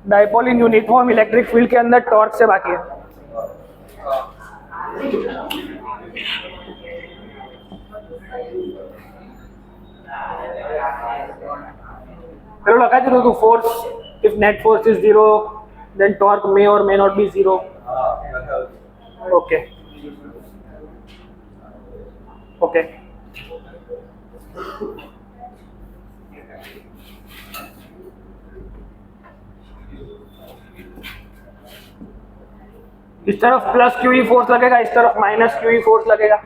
Dipole in uniform electric field के अंदर torque से बाकी है। लगा तो force, if net force is 0 then torque may or may not be 0. Okay okay इस तरफ प्लस क्यूई फोर्स लगेगा, इस तरफ माइनस क्यूई फोर्स लगेगा।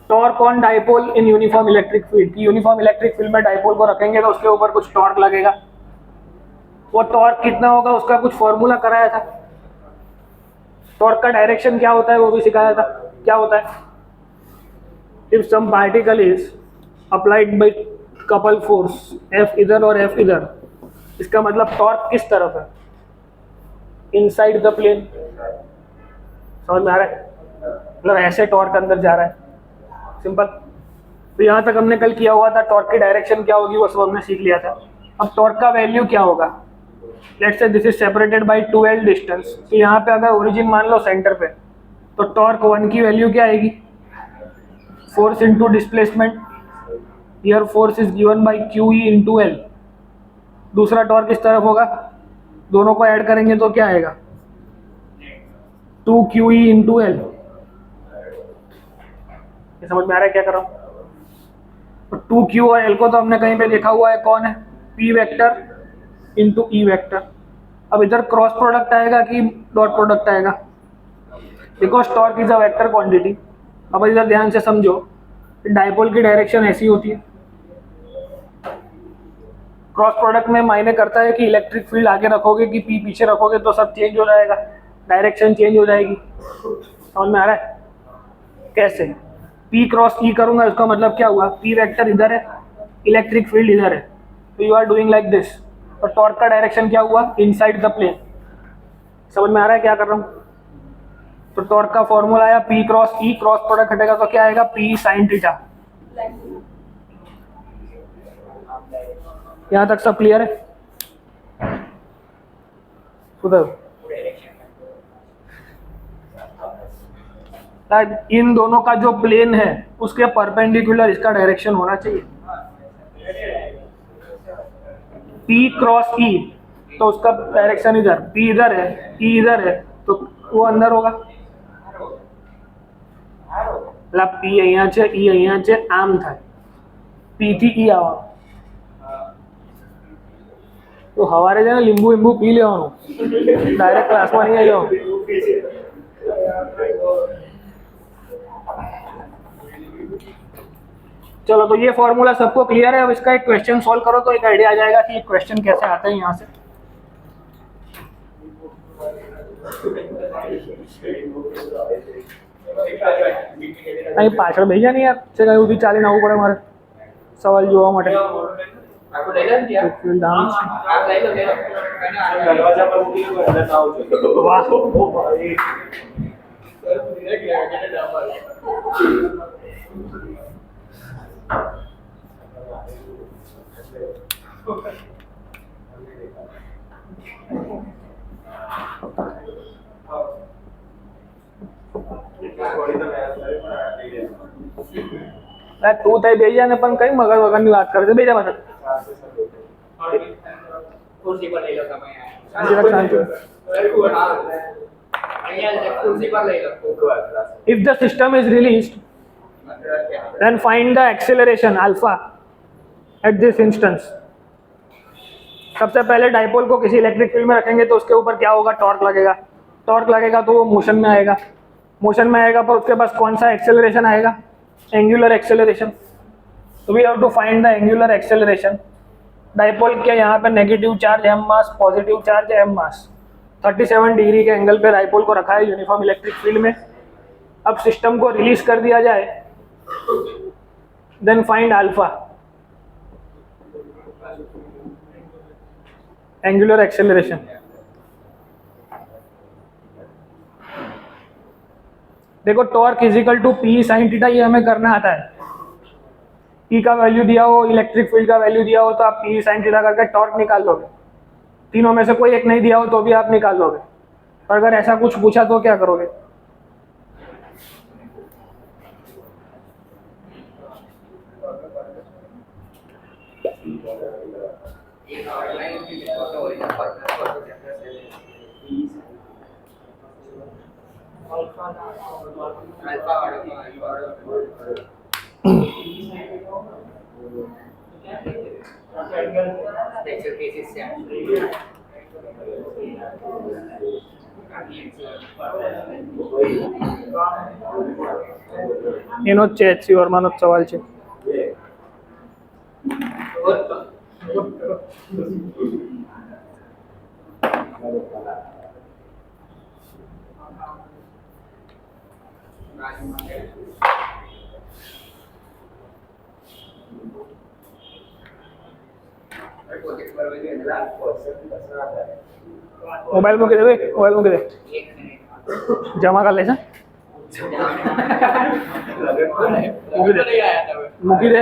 Torque on dipole in uniform electric field, uniform electric field में डाइपोल को रखेंगे तो उसके ऊपर कुछ टॉर्क लगेगा। वो टॉर्क कितना होगा उसका कुछ फॉर्मूला कराया था। टॉर्क का डायरेक्शन क्या होता है वो भी सिखाया था। क्या होता है, if some particle is applied by couple force F इधर और एफ इधर, इसका मतलब टॉर्क किस तरफ है, इनसाइड द प्लेन। समझ में आ रहा है, मतलब ऐसे टॉर्क अंदर जा रहा है, सिंपल। तो यहाँ तक हमने कल किया हुआ था, टॉर्क की डायरेक्शन क्या होगी वो सब हमने सीख लिया था। अब टॉर्क का वैल्यू क्या होगा, let's say this is separated by 2l distance. तो यहाँ पे अगर ओरिजिन मान लो सेंटर पे, तो टॉर्क 1 की वैल्यू क्या आएगी, force into displacement. Here force is given by QE into L। दूसरा टॉर्क इस तरफ होगा, दोनों को ऐड करेंगे तो क्या आएगा, 2QE इनटू L। ये समझ में आ रहा है क्या कर रहा हूँ। तो 2Q और L को तो हमने कहीं पे लिखा हुआ है, कौन है, P vector into E vector. अब इधर क्रॉस प्रोडक्ट आएगा कि डॉट प्रोडक्ट आएगा, because torque is a vector quantity. अब इधर ध्यान से समझो, डाइपोल की डायरेक्शन ऐसी होती है। क्रॉस प्रोडक्ट में मायने करता है कि इलेक्ट्रिक फील्ड आगे रखोगे कि P पीछे रखोगे तो सब चेंज हो जाएगा, डायरेक्शन चेंज हो जाएगी। समझ में आ रहा है कैसे, P क्रॉस E करूंगा उसका मतलब क्या हुआ, P वेक्टर इधर है, इलेक्ट्रिक फील्ड इधर है, तो you are doing like this. और टॉर्क का डायरेक्शन क्या हुआ, इनसाइड द प्लेन। समझ में आ रहा है क्या कर रहा हूँ। तो टॉर्क का फॉर्मूला आया P cross E, cross product हटेगा तो क्या आएगा, P साइन थीटा। यहाँ तक सब क्लियर है। उधर इन दोनों का जो प्लेन है उसके परपेंडिकुलर इसका डायरेक्शन होना चाहिए। P क्रॉस E, तो उसका डायरेक्शन इधर, P इधर है, E इधर है, तो वो अंदर होगा। मतलब P અહીંયા છે, E અહીંયા છે, આમ થાય, P થી E આવો। તો હવારે છે ને લીંબુ લીંબુ પી લેવાનું, ડાયરેક્ટ ક્લાસમાં નહીં આવી જવાનું। चलो, तो ये फॉर्मूला सबको क्लियर है। अब इसका एक क्वेश्चन सॉल्व करो तो एक आइडिया आ जाएगा कि क्वेश्चन कैसे आते हैं यहाँ से। नहीं पाछળ भेजा नहीं यार, से कहीं उधी चालीने આવવું પડે મારે સવાલ જોવા માટે। તું થઈ બેજા ને પણ કઈ મગર વગરની વાત કરે છે, બેજા પાછળ ખુરશી પર લઈ લો તમે, શાંતિ। ખુરશી પર લઈ લો। If the system is released, then find the acceleration alpha at this instance। सबसे पहले डाइपोल को किसी इलेक्ट्रिक फील्ड में रखेंगे तो उसके ऊपर क्या होगा, टॉर्क लगेगा। टॉर्क लगेगा तो वो मोशन में आएगा, मोशन में आएगा पर उसके पास कौन सा एक्सेलरेशन आएगा, एंगुलर एक्सेलरेशन। तो we have to find the angular acceleration. Dipole के यहाँ पे negative charge m mass, positive charge m mass. 37 degree के एंगल पे डाइपोल को रखा है यूनिफॉर्म इलेक्ट्रिक फील्ड में। अब सिस्टम को रिलीज कर दिया जाए, then find alpha, angular acceleration. देखो torque is equal to P sine theta, ये हमें करना आता है। ई का वैल्यू दिया हो, इलेक्ट्रिक फील्ड का वैल्यू दिया हो, तो आप पी साइन थीटा करके टॉर्क निकाल लोगे। तीनों में से कोई एक नहीं दिया हो तो भी आप निकाल लोगे। और अगर ऐसा कुछ पूछा तो क्या करोगे? એનો જ છે HC વર્માનો જ સવાલ છે. મોબાઈલ મૂકી દે ભાઈ, મોબાઈલ મૂકી દે, જમા કરી લેશે. મૂકી દે,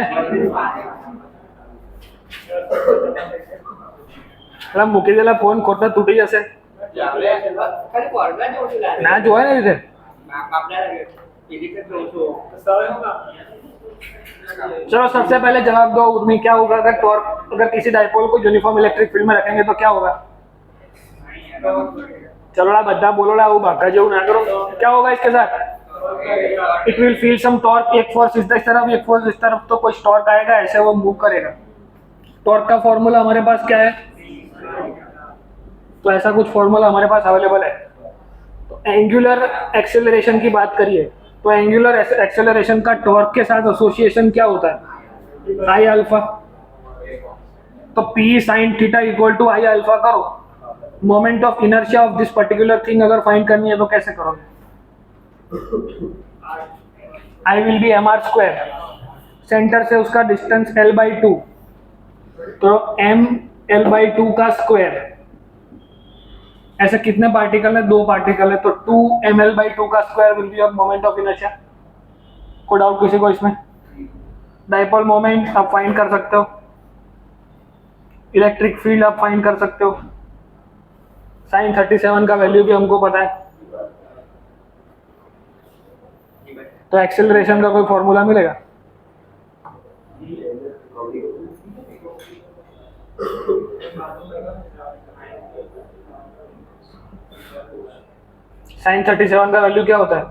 એટલે મૂકી દેલા ફોન ખોટા તૂટી જશે. ના જોવાય ને રીતે. चलो सबसे पहले जवाब दो उर्मी, क्या होगा अगर टॉर्क, अगर किसी डाइपोल को यूनिफॉर्म इलेक्ट्रिक फील्ड में रखेंगे तो क्या होगा? चलो बद्दा बोलो वो भागा जो ना करो, क्या होगा इसके साथ? It will feel some torque, एक फोर्स इस तरफ एक फोर्स इस तरफ, तो कुछ टॉर्क आएगा, ऐसे वो मूव करेगा. टॉर्क का फॉर्मूला हमारे पास क्या है? तो ऐसा कुछ फॉर्मूला हमारे पास अवेलेबल है. तो एंगुलर एक्सेलरेशन की बात करिए तो एंगुलर एक्सेलरेशन का टॉर्क के साथ एसोसिएशन क्या होता है? I alpha. तो P sine theta equal to I alpha करो. Moment of inertia of this particular thing अगर फाइंड करनी है तो कैसे करोगे? I will be M R square, centre से उसका डिस्टेंस l/2, तो m l/2 का स्क्वायर. ऐसे कितने पार्टिकल है? 2 पार्टिकल है, तो 2ml/2 का square will be your moment of inertia. कोई डाउट किसी को इसमें? डाइपोल मोमेंट आप फाइंड कर सकते हो, इलेक्ट्रिक फील्ड आप फाइंड कर सकते हो, साइन 37 का वैल्यू भी हमको पता है. तो एक्सेलरेशन का कोई फॉर्मूला मिलेगा? साइन 37 का वैल्यू क्या होता है?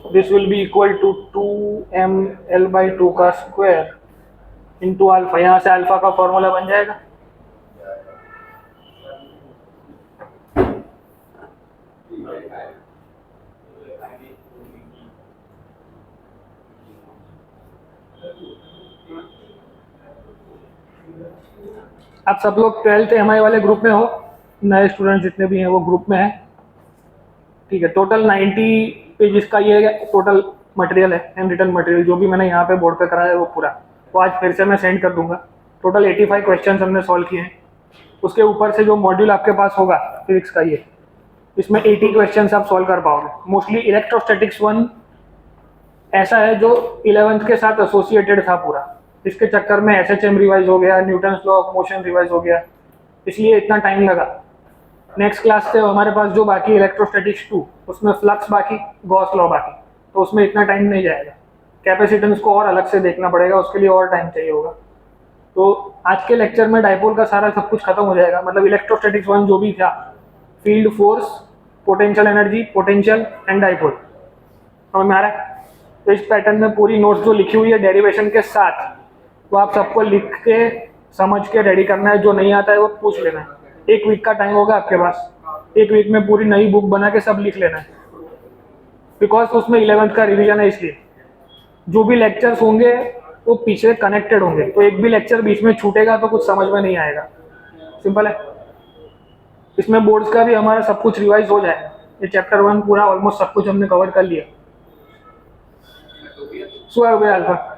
This will be equal to 2ml/2 का स्क्वायर इंटू अल्फा. यहाँ से अल्फा का फॉर्मूला बन जाएगा. आप सब लोग 12th MI वाले ग्रुप में हो, नए स्टूडेंट जितने भी हैं वो ग्रुप में है. ठीक है, टोटल 90 पेजेस का ये टोटल मटेरियल है, हैंड रिटन मटेरियल, जो भी मैंने यहाँ पे बोर्ड पे कराया है वो पूरा, तो आज फिर से मैं सेंड कर दूंगा. टोटल 85 क्वेश्चंस हमने सॉल्व किए हैं. उसके ऊपर से जो मॉड्यूल आपके पास होगा फिजिक्स का, ये इसमें 80 क्वेश्चंस आप सॉल्व कर पाओगे. मोस्टली इलेक्ट्रोस्टैटिक्स 1 ऐसा है जो 11th के साथ एसोसिएटेड था पूरा. इसके चक्कर में SHM रिवाइज हो गया, Newton's law of motion revise हो गया, इसलिए इतना टाइम लगा. नेक्स्ट क्लास से हमारे पास जो बाकी इलेक्ट्रोस्टैटिक्स 2, उसमें फ्लक्स बाकी, गॉस लॉ बाकी, तो उसमें इतना टाइम नहीं जाएगा. कैपेसिटेंस को और अलग से देखना पड़ेगा, उसके लिए और टाइम चाहिए होगा. तो आज के लेक्चर में डाइपोल का सारा सब कुछ खत्म हो जाएगा. मतलब इलेक्ट्रोस्टैटिक्स 1 जो भी था, field, force, potential energy, potential and dipole, समझ में आ रहा है? तो इस पैटर्न में पूरी नोट्स जो लिखी हुई है डेरिवेशन के साथ, वो आप सबको लिख के समझ के रेडी करना है. जो नहीं आता है वो पूछ लेना है. 1 वीक का टाइम होगा आपके पास. 1 वीक में पूरी नई बुक बना के सब लिख लेना है, बिकॉज उसमें 11th का रिवीजन है. इसलिए जो भी लेक्चर्स होंगे वो पीछे कनेक्टेड होंगे, तो एक भी लेक्चर बीच में छूटेगा तो कुछ समझ में नहीं आएगा. सिंपल है. इसमें बोर्ड्स का भी हमारा सब कुछ रिवाइज हो जाएगा. ये चैप्टर 1 पूरा ऑलमोस्ट सब कुछ हमने कवर कर लिया. सो है भैया अल्फा.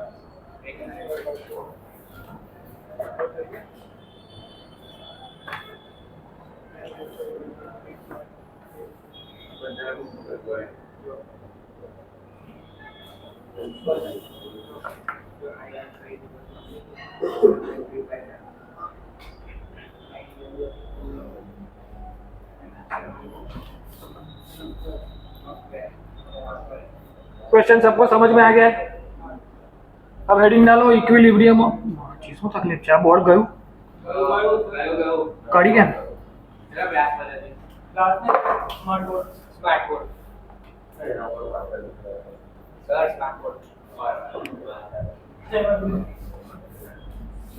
क्वेश्चन सबको समझ में आ गया है? अब हेडिंग डालो इक्विलिब्रियम चीज में तकलीफ क्या बोर्ड गयो कड़ी क्या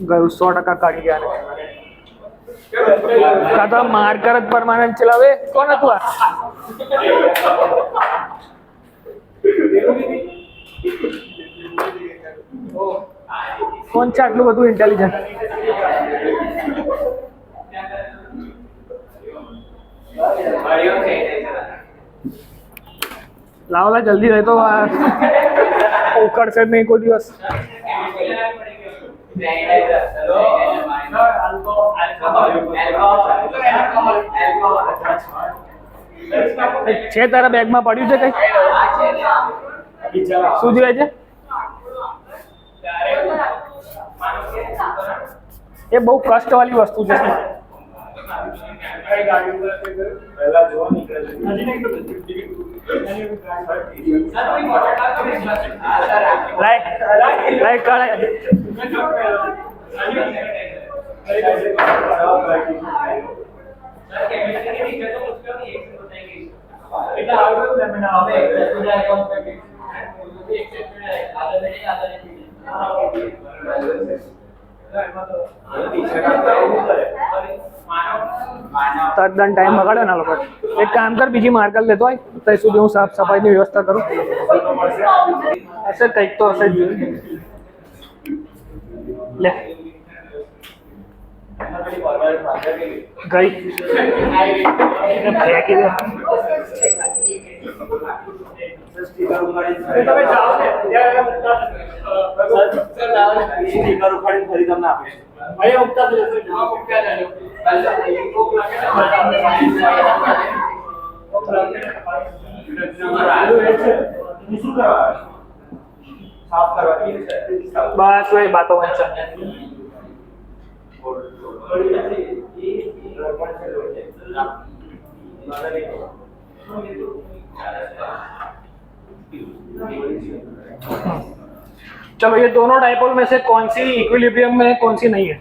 गयो 100% काढ़ी गया कदा मार कर परमानेंट चलावे कौन है तू कौन છે આટલું બધું ઇન્ટેલિજન્ટ લાવલા જલ્દી રહે તો ઉકળ से नहीं कोई दिवस છે તારા બેગમાં પડ્યું છે કઈ શું જોઈએ છે ये बहुत कष्ट वाली वस्तु है તદ્દન ટાઈમ બગાડ્યો ના લોકો એક કામ કર બીજી માર્કર લેતો હોય ત્યાં સુધી હું સાફ સફાઈની વ્યવસ્થા કરું હશે કંઈક તો હશે જ લે ગઈ ફેંકી દે તમે જાઓ ને સ્ટીકર ઉખાડીને ફરી તમને આપીશ અહીંયા ઉગતા જ રહેશે હા ઉગતા જ રહેજો બસ વही बातों में चलो ये दोनों डाइपोल में से कौन सी इक्विलिब्रियम में है कौन सी नहीं है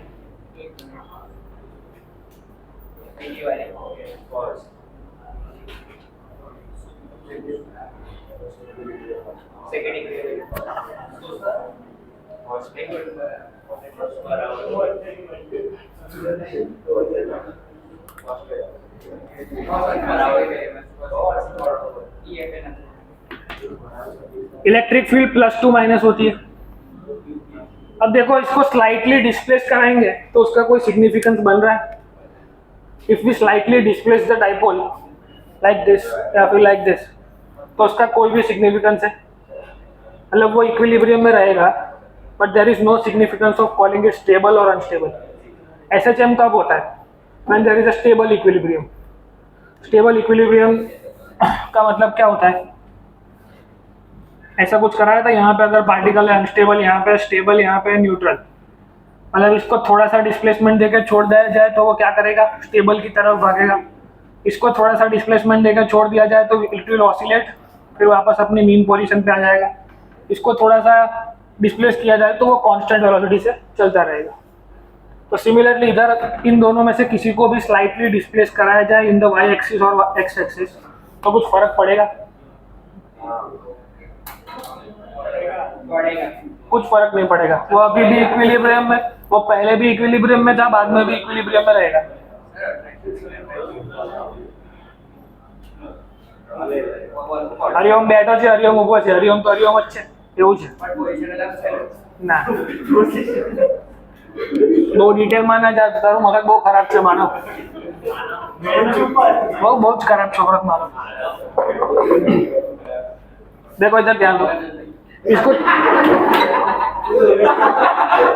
इलेक्ट्रिक फील्ड +2 होती है। अब देखो इसको स्लाइटली डिस्प्लेस कराएंगे तो उसका कोई सिग्निफिकेंस बन रहा है। If we slightly displace the dipole like this या फिर लाइक दिस तो उसका कोई भी सिग्निफिकेंस है, मतलब वो इक्विलिब्रियम में रहेगा, but there is no significance of calling it stable और अनस्टेबल। SHM कब होता है? When there is a stable equilibrium. Stable equilibrium का मतलब क्या होता है? ऐसा कुछ कराया था, यहाँ पे अगर पार्टिकल है अनस्टेबल, यहाँ पे स्टेबल, यहाँ पे न्यूट्रल, मतलब इसको थोड़ा सा डिस्प्लेसमेंट देकर छोड़ दिया जाए तो वो क्या करेगा? स्टेबल की तरफ भागेगा। इसको थोड़ा सा डिस्प्लेसमेंट देकर छोड़ दिया जाए तो इट विल ऑसिलेट, फिर वापस अपनी मीन पोजीशन पे आ जाएगा। इसको थोड़ा सा डिस्प्लेस किया जाए तो वो कांस्टेंट वेलोसिटी से चलता रहेगा। तो सिमिलरली इधर इन दोनों में से किसी को भी स्लाइटली डिस्प्लेस कराया जाए इन द वाई एक्सिस और एक्स एक्सिस तो कुछ फर्क पड़ेगा? कुछ फर्क नहीं पड़ेगा। वो अभी भी इक्विलिब्रियम में, वो पहले भी इक्विलिब्रियम में था, बाद में भी इक्विलिब्रियम में रहेगा। हरिओम बैठो छे, हरिओम उभो छे, हरिओम तो हरिओम ज छे એવું છે ના। બહુ ડિટેલમાં ના જા, તારું મગજ બહુ ખરાબ છે માનવ, બહુ જ ખરાબ છોકરો મારો। देखो इधर ध्यान दो, इसको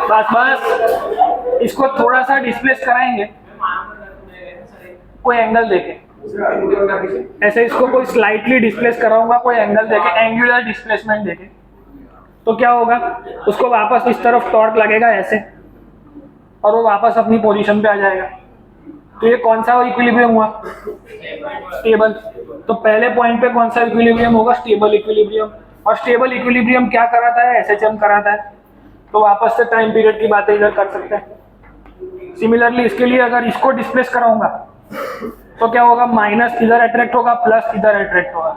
बस इसको थोड़ा सा डिस्प्लेस कराएंगे कोई एंगल देके, ऐसे इसको कोई स्लाइटली डिस्प्लेस कराऊंगा कोई एंगल देके, एंगुलर डिस्प्लेसमेंट देके, तो क्या होगा? उसको वापस इस तरफ टॉर्क लगेगा ऐसे और वो वापस अपनी पोजीशन पे आ जाएगा। तो ये कौन सा इक्विलिब्रियम हुआ? स्टेबल। तो पहले पॉइंट पे कौन सा इक्विलिब्रियम होगा? Stable equilibrium. और स्टेबल इक्विलिब्रियम क्या कराता है, एसएचएम कराता है। तो वापस से टाइम पीरियड की बातें इधर कर सकते हैं। सिमिलरली इसके लिए अगर इसको डिस्प्लेस कराऊंगा तो क्या होगा, माइनस इधर अट्रैक्ट होगा, प्लस इधर अट्रैक्ट होगा,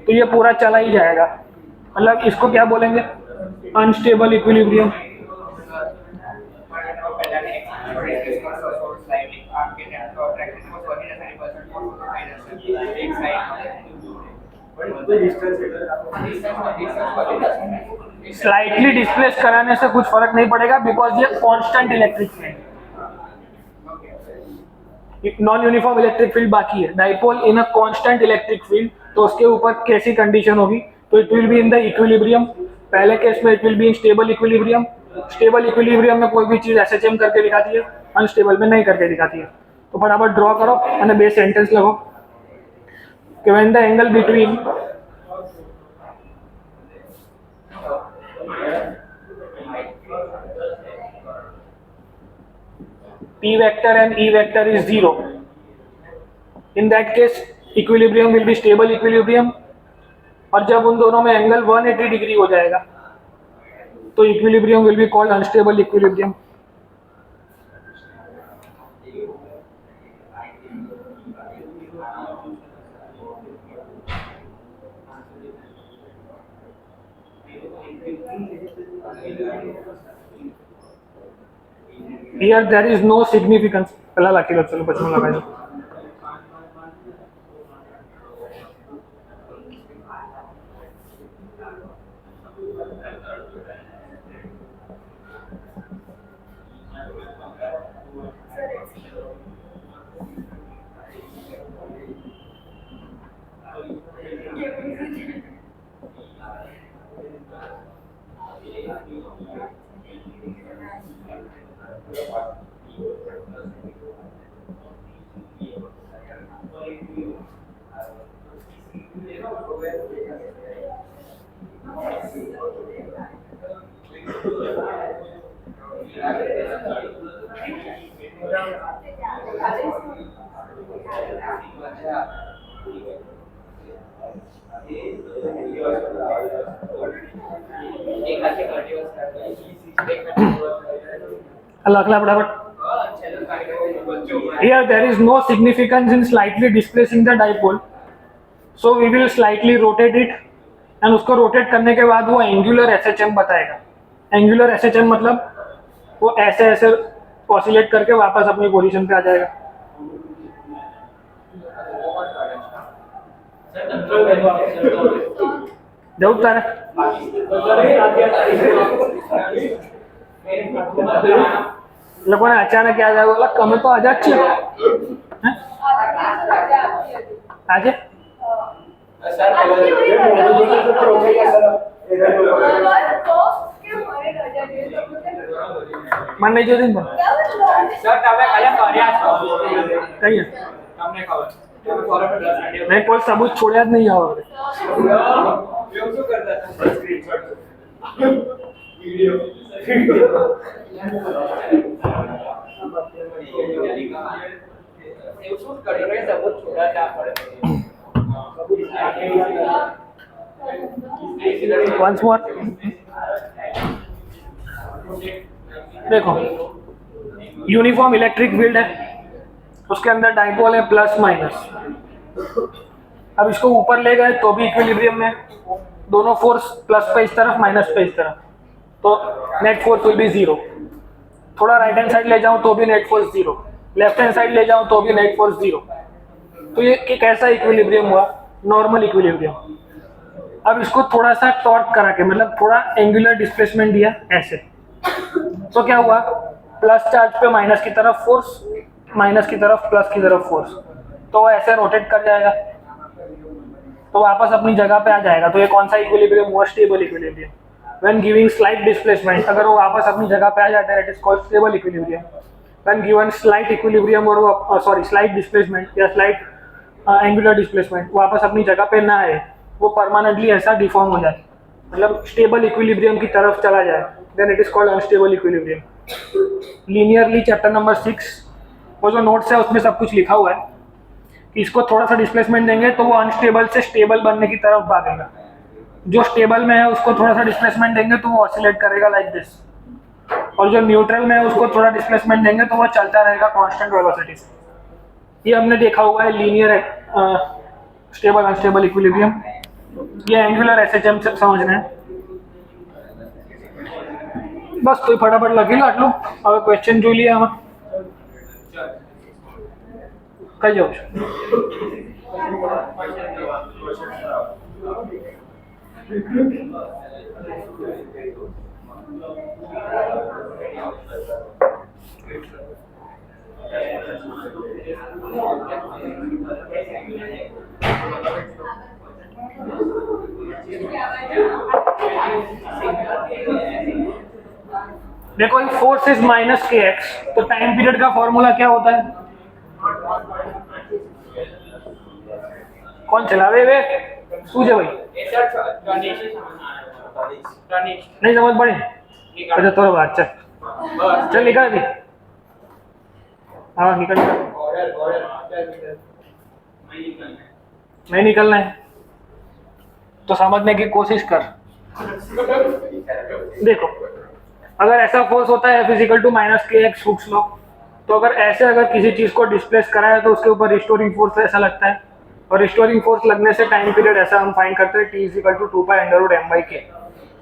तो ये पूरा चला ही जाएगा। मतलब इसको क्या बोलेंगे, अनस्टेबल इक्विलिब्रियम। स्लाइटली डिस्प्लेस कराने से कुछ फर्क नहीं पड़ेगा बिकॉज ये constant electric field, non uniform electric field बाकी है। Dipole in a constant electric field, तो उसके ऊपर कैसी कंडीशन होगी, तो it will be in the equilibrium. पहले केस में it will be in stable equilibrium. Stable equilibrium में कोई भी चीज एसएचएम करके दिखाती है, अनस्टेबल में नहीं करके दिखाती है। तो फटाफट ड्रॉ करो और बेस सेंटेंस लगो कि when the angle between P vector and E vector is 0. In that case, equilibrium will be stable equilibrium. और जब उन दोनों में एंगल 180 डिग्री हो जाएगा तो equilibrium will be called unstable equilibrium. Here there is no significance. पहला लाके लो, चलो बच्चों लगाए दो। Here there is no significance in slightly displacing the dipole, so we will slightly rotate it and उसको रोटेट करने के बाद वो एंगुलर एसएचएम बताएगा। एंगुलर एसएचएम मतलब वो ऐसे ऐसे ऑसिलेट करके वापस अपनी पोजीशन पे आ जाएगा। जरूर लोगों ने अचानक क्या जाएगा, बोला कम तो आजा अच्छी आजे मन नहीं जो दिन बन कहीं है नहीं, कोई सबूत छोड़ा नहीं है Once more. देखो यूनिफॉर्म इलेक्ट्रिक फील्ड है, उसके अंदर डाइपोल है प्लस माइनस। अब इसको ऊपर ले गए तो भी इक्विलिब्रियम में, दोनों फोर्स प्लस पे इस तरफ माइनस पे इस तरफ, तो नेट फोर्स विल बी 0। थोड़ा राइट हैंड साइड ले जाऊं तो भी net force 0, left hand side ले जाऊं तो भी नेट फोर्स 0। तो ये कैसा इक्विलिब्रियम हुआ, नॉर्मल इक्विलिब्रियम। अब इसको थोड़ा सा टॉर्क करा के, मतलब थोड़ा एंगुलर डिस्प्लेसमेंट दिया ऐसे, तो क्या हुआ, प्लस चार्ज पे माइनस की तरफ फोर्स, माइनस की तरफ प्लस की तरफ फोर्स, तो वो ऐसे रोटेट कर जाएगा तो वापस अपनी जगह पे आ जाएगा। तो ये कौन सा इक्विलिब्रियम हुआ, stable equilibrium. When giving slight displacement, अगर वो वापस अपनी जगह पे आ जाता है, it is called stable equilibrium. When given slight equilibrium और वो सॉरी स्लाइट डिस्प्लेसमेंट या स्लाइट एंगुलर डिस्प्लेसमेंट वापस अपनी जगह पे ना आए, वो परमानेंटली ऐसा डिफॉर्म हो जाए, मतलब स्टेबल इक्विलिब्रियम की तरफ चला जाए, then it is called unstable equilibrium. Linearly chapter number 6 वो जो नोट्स है उसमें सब कुछ लिखा हुआ है कि इसको थोड़ा सा डिस्प्लेसमेंट देंगे तो वो अनस्टेबल से स्टेबल बनने की तरफ भागेगा। जो स्टेबल में है उसको थोड़ा सा डिस्प्लेसमेंट देंगे तो वो ऑसिलेट करेगा लाइक दिस, और जो न्यूट्रल में है उसको थोड़ा डिस्प्लेसमेंट देंगे तो वो चलता रहेगा कांस्टेंट वेलोसिटी से। ये हमने देखा हुआ है लीनियर स्टेबल अनस्टेबल इक्विलिब्रियम। ये एंगुलर एसएचएम से समझना है बस। तो फटाफट लगी लो आटलू હવે क्वेश्चन જોઈ લઈએ આમાં કઈ જાવ છો। देखो फोर्स इज माइनस के एक्स, तो टाइम पीरियड का फॉर्मूला क्या होता है? कौन चलावे वे सूझे भाई नहीं समझ पड़ी। अच्छा थोड़ा बात चल निकल भी। हाँ निकल नहीं निकलना है तो समझने की कोशिश कर। देखो अगर ऐसा फोर्स होता है फिजिकल टू माइनस के एक्स हुक्स लॉ, तो अगर ऐसे अगर किसी चीज को डिस्प्लेस करा है तो उसके ऊपर रिस्टोरिंग फोर्स ऐसा लगता है, और रिस्टोरिंग फोर्स लगने से टाइम पीरियड ऐसा हम फाइंड करते हैं t equal to 2 pi under root m by k.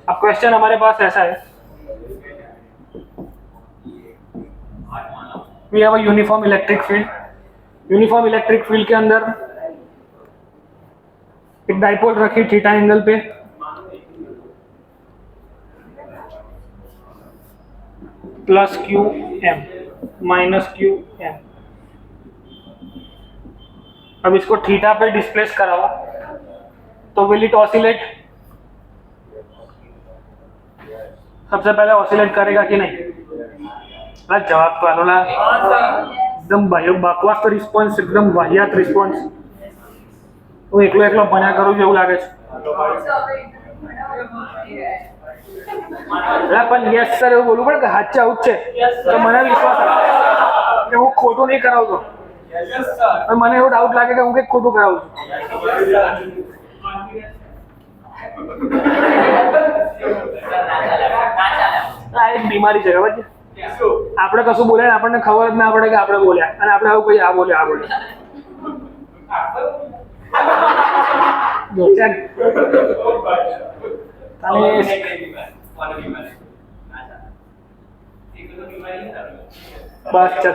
अब क्वेश्चन हमारे पास ऐसा है, we have a uniform electric field. Uniform electric field के अंदर एक डाइपोल रखी थीटा एंगल पे, plus q m minus q m. अब इसको थीटा पे डिस्प्लेस कराओ तो विल इट ऑसिलेट? सबसे पहले ऑसिलेट करेगा कि नहीं? जवाब तो आलो ना एकदम बकवास रिस्पॉन्स, एकदम वाहियात रिस्पॉन्स। હું એકલો એકલો ભણ્યા કરું છું એવું લાગે છે। પણ યસ સર એવું બોલવું પડે કે સાચે આવું છે તો મને વિશ્વાસ આવે કે હું ખોટું નહીં કરાવતો। મને એવું ડાઉટ લાગે કે હું કંઈક ખોટું કરાવું છું। આ એક બીમારી છે ખબર છે, આપણે કશું બોલે આપણને ખબર જ ના પડે કે આપણે બોલ્યા, અને આપણે આવું કહીએ આ બોલે આ બોલે। बस चल,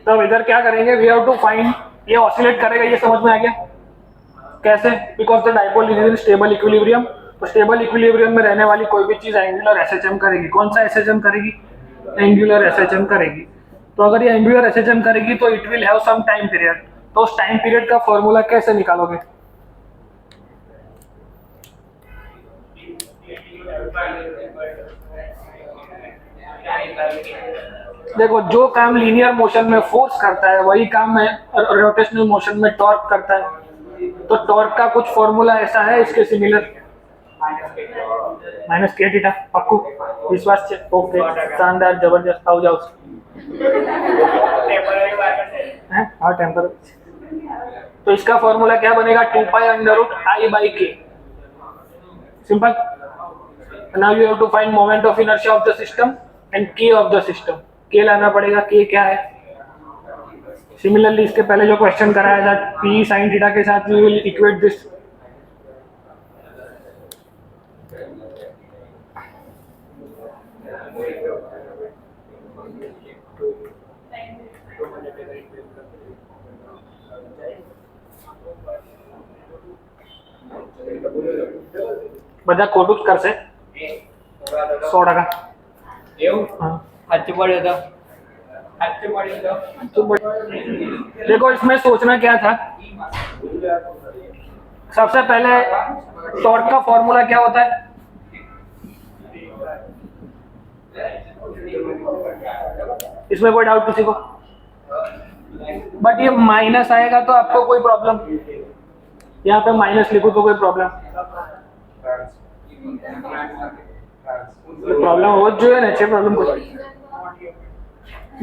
तो इधर क्या करेंगे, वी हैव टू फाइंड, ये ऑसिलेट करेगा, ये समझ में आ गया कैसे? Because the dipole is in stable equilibrium. तो स्टेबल इक्विलिब्रियम में रहने वाली कोई भी चीज एंगुलर एसएचएम करेगी। कौन सा एसएचएम करेगी? एंगुलर एसएचएम करेगी। तो अगर ये एंगुलर एसएचएम करेगी तो it will have some time period. तो उस टाइम पीरियड का फॉर्मूला कैसे निकालोगे? देखो जो काम लीनियर मोशन में फोर्स करता है वही काम में रोटेशनल मोशन में टॉर्क करता है। तो टॉर्क का कुछ फॉर्मूला ऐसा है इसके सिमिलर, माइनस के थीटा। पक्कू विश्वास से? ओके शानदार जबरदस्त। आओ जाओ हाँ टेम्परेरी। तो इसका फॉर्मूला क्या बनेगा? 2 pi under root I by K. Simple. Now you have to find moment of inertia of the system and K of the system. K लाना पड़ेगा, के क्या है? सिमिलरली इसके पहले जो क्वेश्चन कराया था पी साइन थीटा के साथ वी विल इक्वेट दिस। બધા ખોટું જ કરશે 100%। એવું हाँ સાચું પડ્યો તો देखो इसमें सोचना क्या था, सबसे पहले टॉर्क का फॉर्मूला क्या होता है? इसमें कोई डाउट किसी को? बट ये माइनस आएगा तो आपको कोई प्रॉब्लम, यहाँ पे माइनस लिखो तो कोई प्रॉब्लम हो जो है ना, अच्छे प्रॉब्लम को।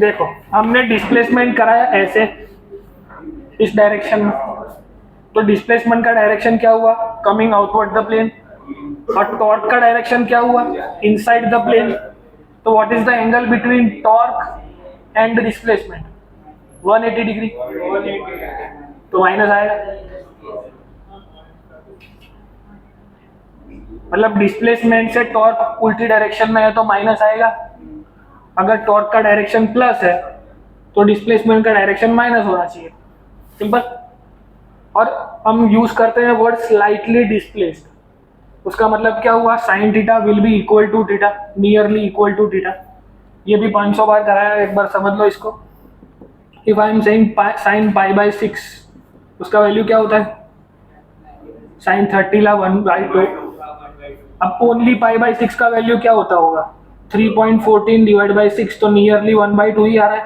देखो हमने डिस्प्लेसमेंट कराया ऐसे इस डायरेक्शन में, तो डिस्प्लेसमेंट का डायरेक्शन क्या हुआ? Coming outward the plane. और टॉर्क का डायरेक्शन क्या हुआ, इनसाइड द प्लेन। तो what is the angle between torque and displacement, 180 degree, तो माइनस आएगा। मतलब डिस्प्लेसमेंट से टॉर्क उल्टी डायरेक्शन में है तो माइनस आएगा, अगर टॉर्क का डायरेक्शन प्लस है तो डिस्प्लेसमेंट का डायरेक्शन माइनस होना चाहिए, सिंपल। और हम यूज करते हैं वर्ड स्लाइटली डिस्प्लेस्ड, उसका मतलब क्या हुआ, sine theta will be equal to theta, nearly equal to theta. ये भी 500 बार कराया, एक बार समझ लो इसको। If I am saying sine pi by 6, उसका वैल्यू क्या होता है, साइन 30 ला 1/2। अब ओनली पाई बाय 6 का वैल्यू क्या होता होगा, 3.14 डिवाइड बाई 6, तो नियरली 1/2 ही आ रहा है।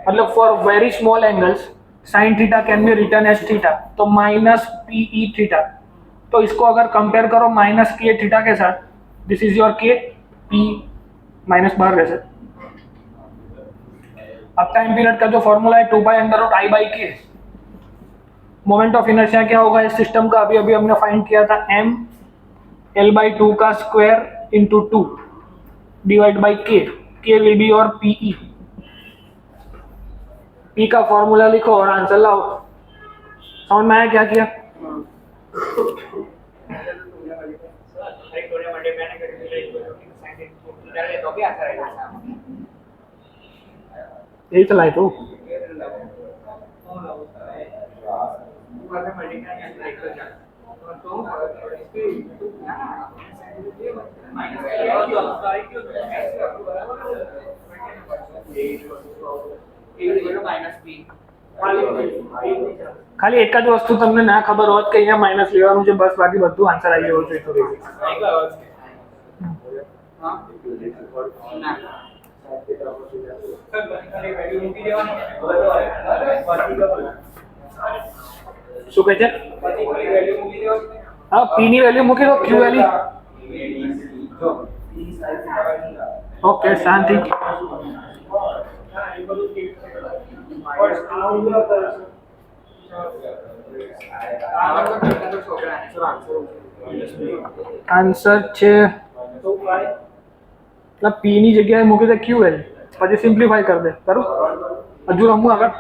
मतलब for very small angles sine theta can be return as theta, तो माइनस पी ई थीटा। तो इसको अगर कंपेयर करो माइनस के थीटा के साथ, दिस इज योर के, पी माइनस बाहर वैसे। अब टाइम पीरियड का जो फॉर्मूला है 2π√I/k। मोमेंट ऑफ इनर्शिया क्या होगा इस सिस्टम का, अभी अभी हमने फाइंड किया था, m L/2 का square into 2 divide by k will be your PE. P का फॉर्मूला लिखो और आंसर लाओ। समझ में आया क्या किया? यही तो लाए तो। खाली एक જ વસ્તુ તમને ના ખબર હોત કે અહીંયા માઇનસ લેવાનું છે, બસ બાકી બધું આન્સર આવી જવું જોઈએ. શું કહે છે? હા, પી ની વેલ્યુ મૂકી દો, ક્યુ વેલ્યુ. ઓકે, શાંતિ. આન્સર છે मतलब પી ની જગ્યાએ મૂકી દે ક્યુ વેલ્યુ, પછી સિમ્પ્લિફાઈ કરી દે. કરું હજુ રમવું આગળ?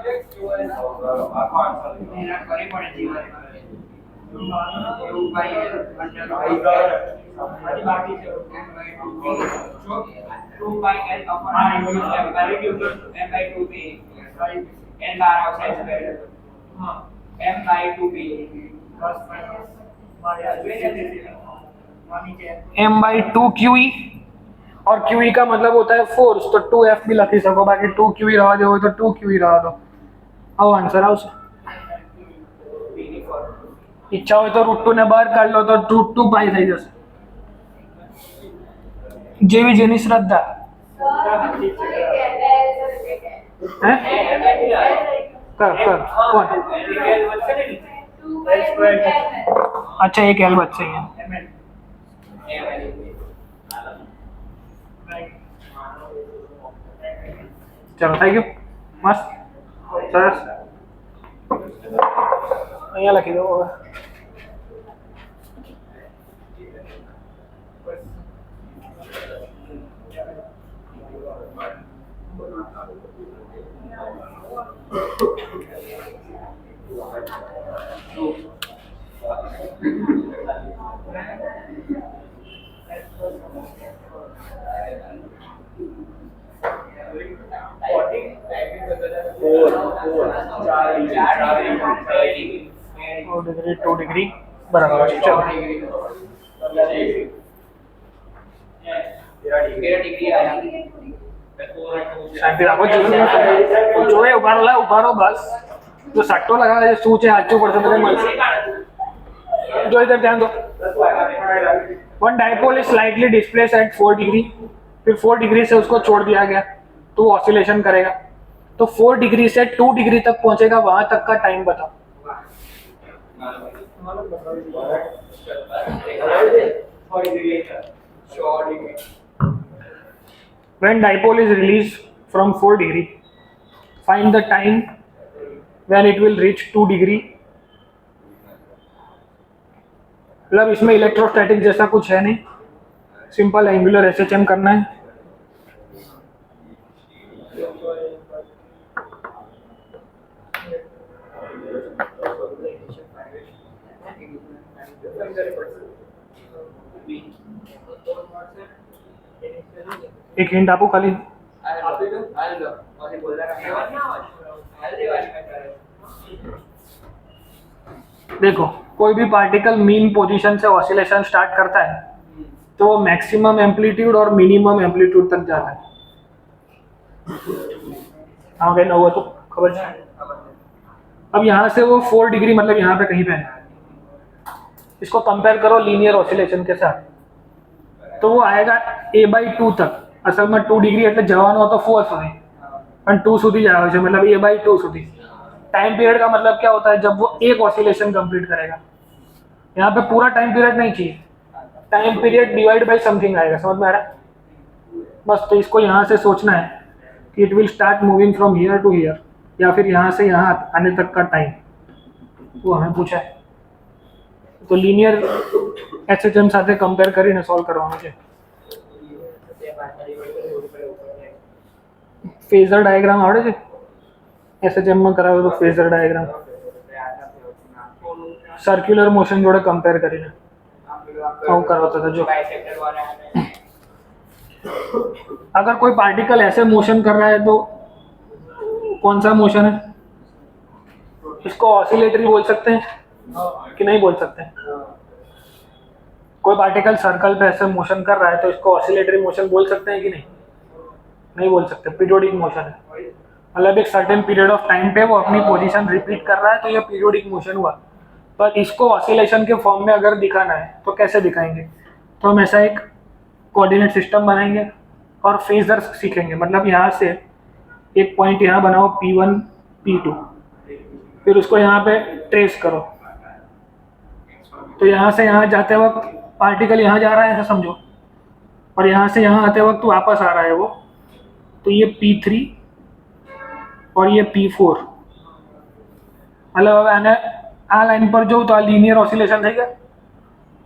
m/2 और QE का मतलब होता है फोर्स, तो 2F भी लखी सको, बाकी 2QE रहा दो तो 2QE रहा दो. आओ आंसर आवशे. इच्छा हो तो √2 ने बाहर काढ लो तो √2 पाई થઈ જશે. જેવી જેની શ્રદ્ધા. હે कर कौन? अच्छा, एक एल बच्चे हैं. चलो, थैंक यू. मस्त सरस. અહીંયા લખી દો. टू डिग्री बराबर. चलो, શાંતિ રાખો. જોઈએ ઉભારો બસ. જો સટ્ટો લગાવે છે શું છે સાચું પડશે તો મળશે. જો इधर ध्यान दो. One dipole is slightly displace at 4 degree, फिर 4 डिग्री से उसको छोड़ दिया गया तो ऑसिलेशन करेगा. तो 4 डिग्री से 2 डिग्री तक पहुंचेगा, वहां तक का टाइम बताओ. When dipole is released from 4 degree, find the time when it will reach 2 degree. मतलब इसमें इलेक्ट्रोस्टैटिक जैसा कुछ है नहीं, सिंपल एंगुलर एसएचएम करना है। एक हिंट आपको खाली, देखो कोई भी पार्टिकल मीन पोजीशन से ऑसिलेशन स्टार्ट करता है तो वो मैक्सिमम एम्पलीट्यूड और मिनिमम एम्पलीट्यूड तक जाता है। हाँ कहना हुआ तो खबर जाए। अब यहाँ से वो 4 डिग्री मतलब यहाँ पे कहीं पे है, इसको कंपेयर करो लीनियर ऑसिलेशन के साथ, तो वो आएगा a/2 तक। असल में 2 डिग्री એટલે જવાનો હતો 4 સુધી, પણ 2 સુધી જ આવે છે, मतलब a/2 સુધી। टाइम पीरियड का मतलब क्या होता है, जब वो एक ऑसिलेशन कंप्लीट करेगा। यहाँ पे पूरा टाइम पीरियड नहीं चाहिए, time period divide by something आएगा, समझ में आ रहा है? बस तो इसको यहाँ से सोचना है कि it will start moving from here to here, या फिर यहाँ से यहाँ आने तक का टाइम वो हमें पूछा है। तो लीनियर एसएचएम સાથે कंपेयर કરીને સોલ્વ કરવાનું છે। ફેઝર ડાયાગ્રામ આવડે છે? એસએચએમ માં કરાવ્યો તો ફેઝર ડાયાગ્રામ સર્ક્યુલર મોશન જોડે कंपेयर કરીને આવું કરવાતો था। जो अगर कोई पार्टिकल ऐसे मोशन कर रहा है तो कौन सा मोशन है, इसको ऑसिलेटरी बोल सकते हैं कि नहीं बोल सकते हैं? कोई पार्टिकल सर्कल पे ऐसे मोशन कर रहा है तो इसको ऑसिलेटरी मोशन बोल सकते हैं कि नहीं? नहीं बोल सकते, पीरियोडिक मोशन है। मतलब एक सर्टेन पीरियड ऑफ टाइम पे वो अपनी पोजीशन रिपीट कर रहा है तो ये पीरियोडिक मोशन हुआ। पर इसको ऑसिलेशन के फॉर्म में अगर दिखाना है तो कैसे दिखाएंगे? तो हम ऐसा एक कोऑर्डिनेट सिस्टम बनाएंगे और फेजर्स सीखेंगे। मतलब यहाँ से एक पॉइंट यहाँ बनाओ P1 P2, फिर उसको यहाँ पे ट्रेस करो। तो यहाँ से यहाँ जाते वक्त पार्टिकल यहाँ जा रहा है ऐसा समझो, और यहाँ से यहाँ आते वक्त वापस आ रहा है वो, तो ये P3 और ये P4। मतलब आने आ लाइन पर जो तो लीनियर ऑसिलेशन रहेगा,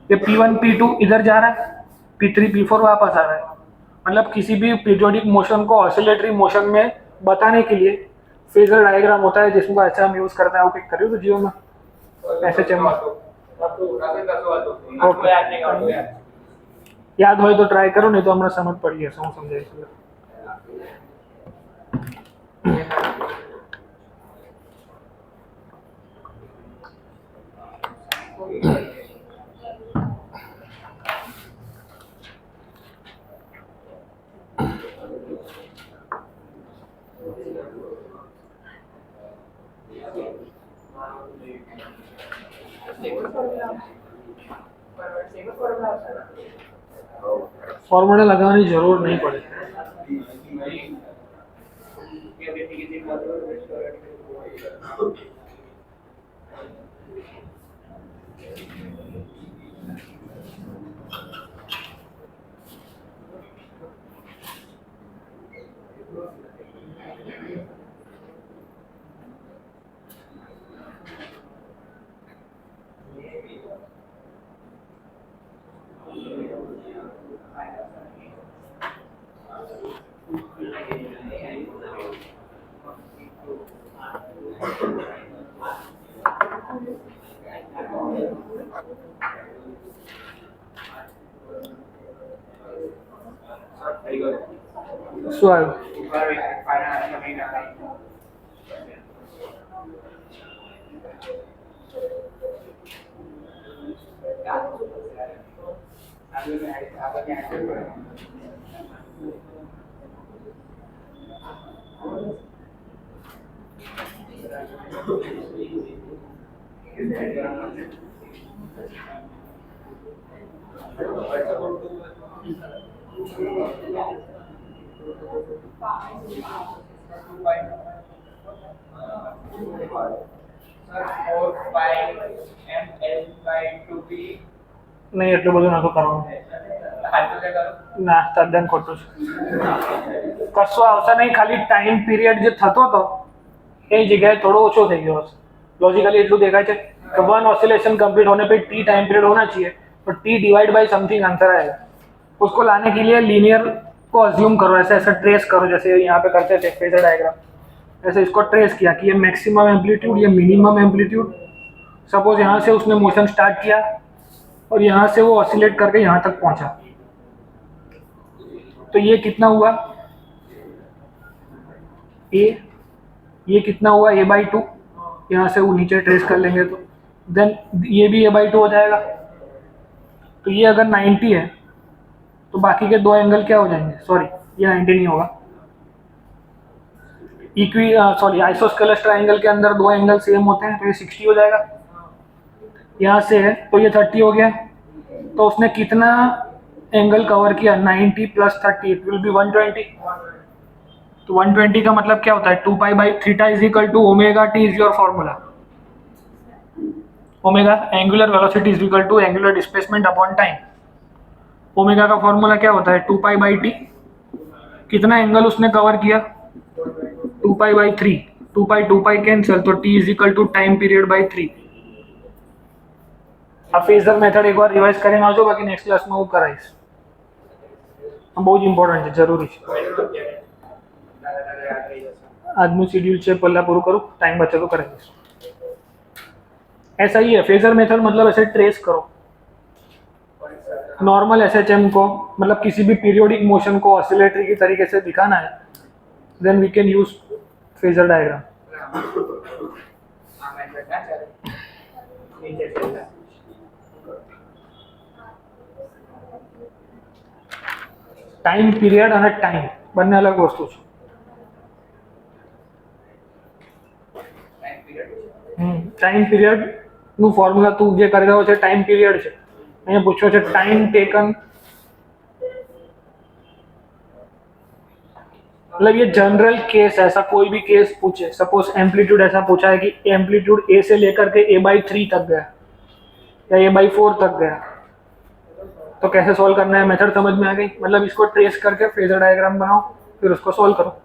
ये P1 P2 इधर जा रहा है, P3 P4 वापस आ रहा है। मतलब किसी भी पीरियोडिक मोशन को ऑसिलेटरी मोशन में बताने के लिए फेजर डायग्राम होता है जिसको अच्छा हम यूज करते हैं। वो क्लिक करियो तो जियो में एसएचएम याद हो तो ट्राई करो, नहीं तो हमें समझ पड़ी है समझाइए। फॉर्मूला लगाने की जरूरत नहीं पड़े। શું नहीं એટલું બધું નતો કરવાનું ના તદ્દન ખોટું છે। કશું આવશે નહીં, ખાલી ટાઈમ પીરિયડ જે થતો હતો એ જગ્યાએ થોડો ઓછો થઈ ગયો હશે। લોજિકલી એટલું દેખાય છે। वन ऑसिलेशन कंप्लीट होने पे टी टाइम पीरियड होना चाहिए, तो T divide by something answer आएगा। उसको लाने के लिए लीनियर को अज्यूम करो, ऐसे ऐसे ट्रेस करो जैसे यहाँ पे करते थे फेजर डायग्राम। ऐसे इसको ट्रेस किया कि ये मैक्सिमम एम्पलीट्यूड, ये मिनिमम एम्पलीट्यूड। सपोज यहाँ से उसने मोशन स्टार्ट किया और यहाँ से वो ऑसिलेट करके यहाँ तक पहुँचा, तो ये कितना हुआ ए, ये कितना हुआ A/2। यहाँ से वो नीचे ट्रेस कर लेंगे तो देन ये भी A/2 हो जाएगा। तो ये अगर 90 है तो बाकी के दो एंगल क्या हो जाएंगे, सॉरी ये 90 नहीं होगा, आइसोस्केलस ट्राइंगल के अंदर दो एंगल सेम होते हैं, तो ये 60 हो जाएगा। यहाँ से है तो ये 30 हो गया। तो उसने कितना एंगल कवर किया, 90 + 30, इट विल बी 120। तो 120 का मतलब क्या होता है, 2π/θ = ω/t is your formula. Omega angular velocity is equal to angular displacement upon time. Omega का फॉर्मूला क्या होता है, 2π/t। कितना एंगल उसने कवर किया, 2π/3। 2π कैंसिल, तो t is equal to time period by 3। अब फेजर मेथड एक बार रिवाइज करें ना, जो बाकी नेक्स्ट क्लास में वो कराइस, बहुत इंपॉर्टेंट है, जरूरी है। આજનું શેડ્યુલ છે પહેલા પૂરું કરું, ટાઈમ બચે તો કરાવીશ। ऐसा ही है फेजर मेथड, मतलब ऐसे ट्रेस करो नॉर्मल SHM को, मतलब किसी भी पीरियोडिक मोशन को ऑसिलेटरी की तरीके से दिखाना है, then we can use phasor diagram. Time period અને टाइम બંને અલગ વસ્તુ છે। टाइम पीरियड નું ફોર્મ્યુલા તું જે કરી રહ્યો છે टाइम पीरियड છે, અહીંયા પૂછ્યો છે टाइम टेकन, मतलब ये जनरल केस, ऐसा कोई भी केस पूछे, सपोज एम्पलीट्यूड ऐसा पूछा है कि एम्पलीट्यूड A से लेकर के A/3 तक गया या A/4 तक गया, तो कैसे सॉल्व करना है, मेथड समझ में आ गई। मतलब इसको ट्रेस करके फेजर डायग्राम बनाओ, फिर उसको सॉल्व करो।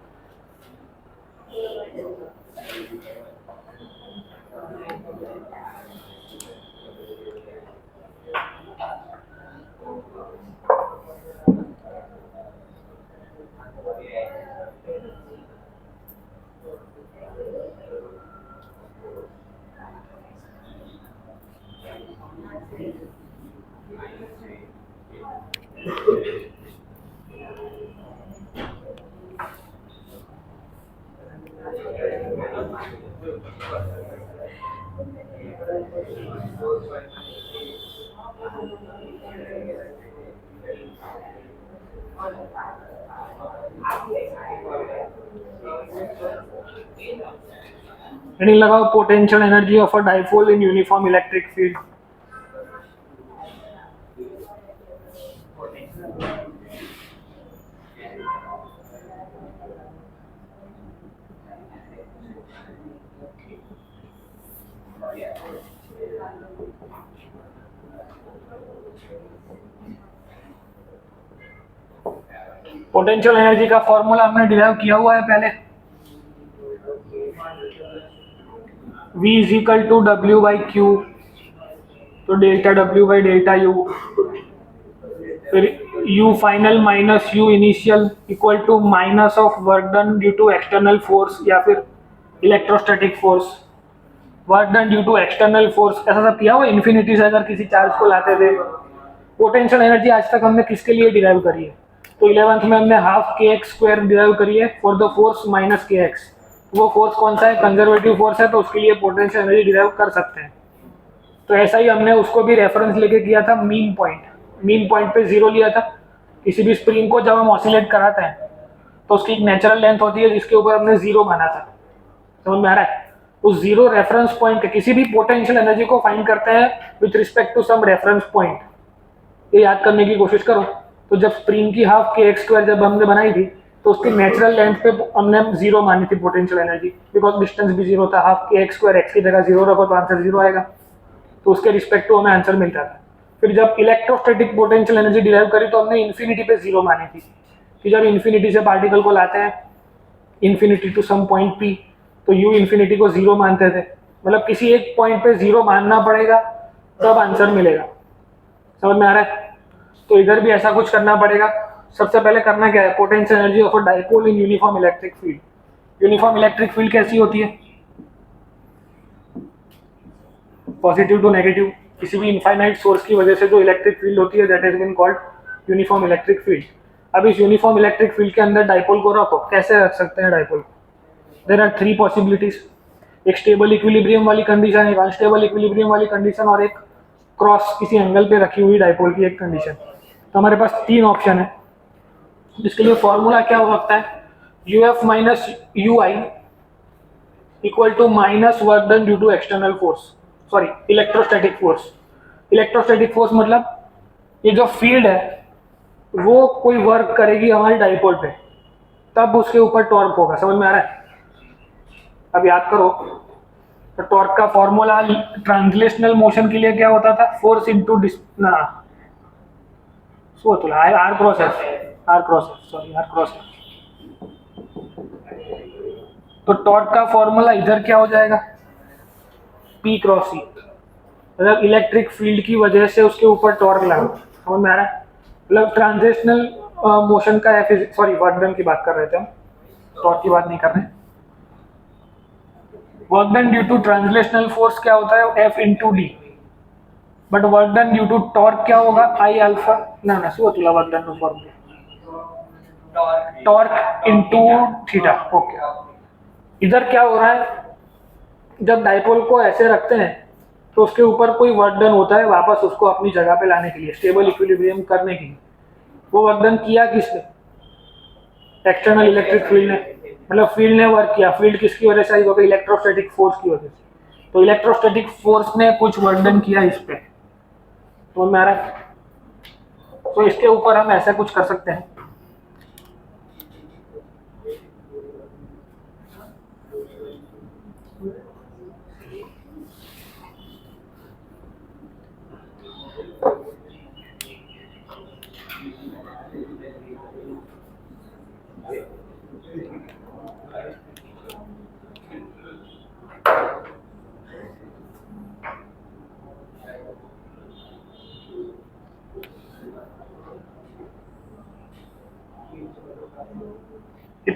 हेडिंग लगाओ potential energy of a dipole in uniform electric field. Potential energy का फॉर्मूला हमने डिराइव किया हुआ है पहले, V is equal to W/Q, तो डेल्टा W/डेल्टा U, फिर U final minus U initial equal to minus of work done due to external force या फिर electrostatic force. Work done due to external force ऐसा सब किया हुआ इन्फिनिटी से अगर किसी चार्ज को लाते थे। पोटेंशियल एनर्जी आज तक हमने किसके लिए डिराइव करी है, तो 11th में हमने हाफ kx² डिराइव करी है for the force minus kx। वो फोर्स कौन सा है, कंजर्वेटिव फोर्स है, तो उसके लिए पोटेंशियल एनर्जी डिराइव कर सकते हैं। तो ऐसा ही हमने उसको भी रेफरेंस लेके किया था मीन पॉइंट। मीन पॉइंट पे 0 लिया था। किसी भी स्प्रिंग को जब हम ऑसिलेट कराते हैं तो उसकी एक नेचुरल लेंथ होती है जिसके ऊपर हमने 0 माना था, समझ में आ रहा है। उस 0 रेफरेंस पॉइंट के किसी भी पोटेंशियल एनर्जी को फाइंड करते हैं with respect to some reference point. ये याद करने की कोशिश करो। तो जब स्प्रिंग की हाफ kx² जब हमने बनाई थी तो उसकी नेचुरल लेंथ पे हमने 0 मानी थी पोटेंशियल एनर्जी, बिकॉज डिस्टेंस भी 0 था। हाफ kx² x की जगह 0 रखो तो आंसर 0 आएगा, तो उसके रिस्पेक्ट टू हमें आंसर मिलता था। फिर जब इलेक्ट्रोस्टैटिक पोटेंशियल एनर्जी डिराइव करी तो हमने इन्फिनिटी पे 0 मानी थी कि जब इन्फिनिटी से पार्टिकल को लाते हैं infinity to some point P, तो U इन्फिनिटी को 0 मानते थे। मतलब किसी एक पॉइंट पे 0 मानना पड़ेगा तब आंसर मिलेगा। समझ में आ रहा है? तो इधर भी ऐसा कुछ करना पड़ेगा। सबसे पहले करना क्या है, potential energy of a dipole in uniform electric field. Uniform electric field कैसी होती है? Positive to negative. किसी भी इनफाइनाइट सोर्स की वजह से जो इलेक्ट्रिक फील्ड होती है that has been called uniform electric field. अब इस यूनिफॉर्म इलेक्ट्रिक फील्ड के अंदर डाइपोल को रखो, कैसे रख सकते हैं डाइपोल को? देयर आर 3 पॉसिबिलिटीज, एक स्टेबल इक्विलिब्रियम वाली कंडीशन, एक अनस्टेबल इक्विलिब्रियम वाली कंडीशन और एक क्रॉस किसी एंगल पे रखी हुई डाइपोल की एक कंडीशन। तो हमारे पास 3 ऑप्शन है। इसके लिए फॉर्मूला क्या हो सकता है, UF minus U I equal to minus work done due to external force, sorry electrostatic force. Electrostatic force मतलब ये जो फील्ड है वो कोई वर्क करेगी हमारी डाइपोल पे, तब उसके ऊपर टॉर्क होगा। समझ में आ रहा है? अब याद करो, तो टॉर्क का फॉर्मूला ट्रांसलेशनल मोशन के लिए क्या होता था, फोर्स इनटू ना R cross F, sorry R cross F. तो टॉर्क का फॉर्मूला इधर क्या हो जाएगा, पी क्रॉस सी, मतलब इलेक्ट्रिक फील्ड की वजह से उसके ऊपर टॉर्क लगा। समझ में आ रहा है? मतलब ट्रांसलेशनल मोशन का एफ, सॉरी वर्क डन की बात कर रहे थे हम, टॉर्क की बात नहीं कर रहे। Work done due to translational force क्या होता है, F into D, but work done due to torque क्या होगा, आई अल्फा ना શું હતું वर्क डन નું formula, torque into theta. Okay, इधर क्या हो रहा है, जब डाइपोल को ऐसे रखते हैं तो उसके ऊपर कोई वर्क डन होता है वापस उसको अपनी जगह पे लाने के लिए, स्टेबल इक्विलिब्रियम करने के लिए। वो वर्क डन किया किसने, एक्सटर्नल इलेक्ट्रिक फील्ड ने, मतलब फील्ड ने वर्क किया। फील्ड किसकी वजह से आई, होगा इलेक्ट्रोस्टैटिक फोर्स की वजह से। तो इलेक्ट्रोस्टैटिक फोर्स ने कुछ वर्क डन किया इस पे, तो मैं आ रहा है। तो इसके ऊपर हम ऐसा कुछ कर सकते हैं,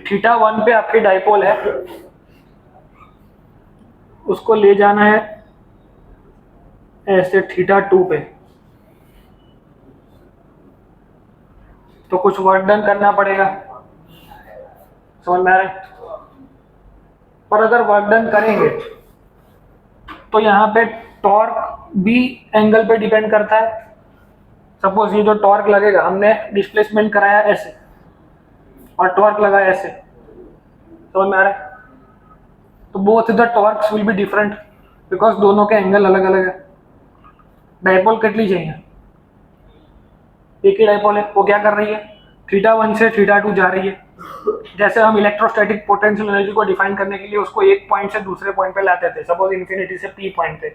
थीटा 1 पे आपकी डाइपोल है, उसको ले जाना है ऐसे थीटा 2 पे, तो कुछ वर्क डन करना पड़ेगा। समझ में आ रहा है? पर अगर वर्क डन करेंगे तो यहाँ पे टॉर्क भी एंगल पे डिपेंड करता है। सपोज ये जो टॉर्क लगेगा, हमने डिस्प्लेसमेंट कराया ऐसे और टॉर्क लगा ऐसे, समझ में आ रहा है? तो both the torques will be different because दोनों के एंगल अलग अलग है। डाइपोल कितनी चाहिए, एक ही डाइपोल है, वो क्या कर रही है, थीटा 1 से थीटा 2 जा रही है। जैसे हम इलेक्ट्रोस्टैटिक पोटेंशियल एनर्जी को डिफाइन करने के लिए उसको एक पॉइंट से दूसरे पॉइंट पे लाते थे, सपोज इन्फिनिटी से पी पॉइंट पे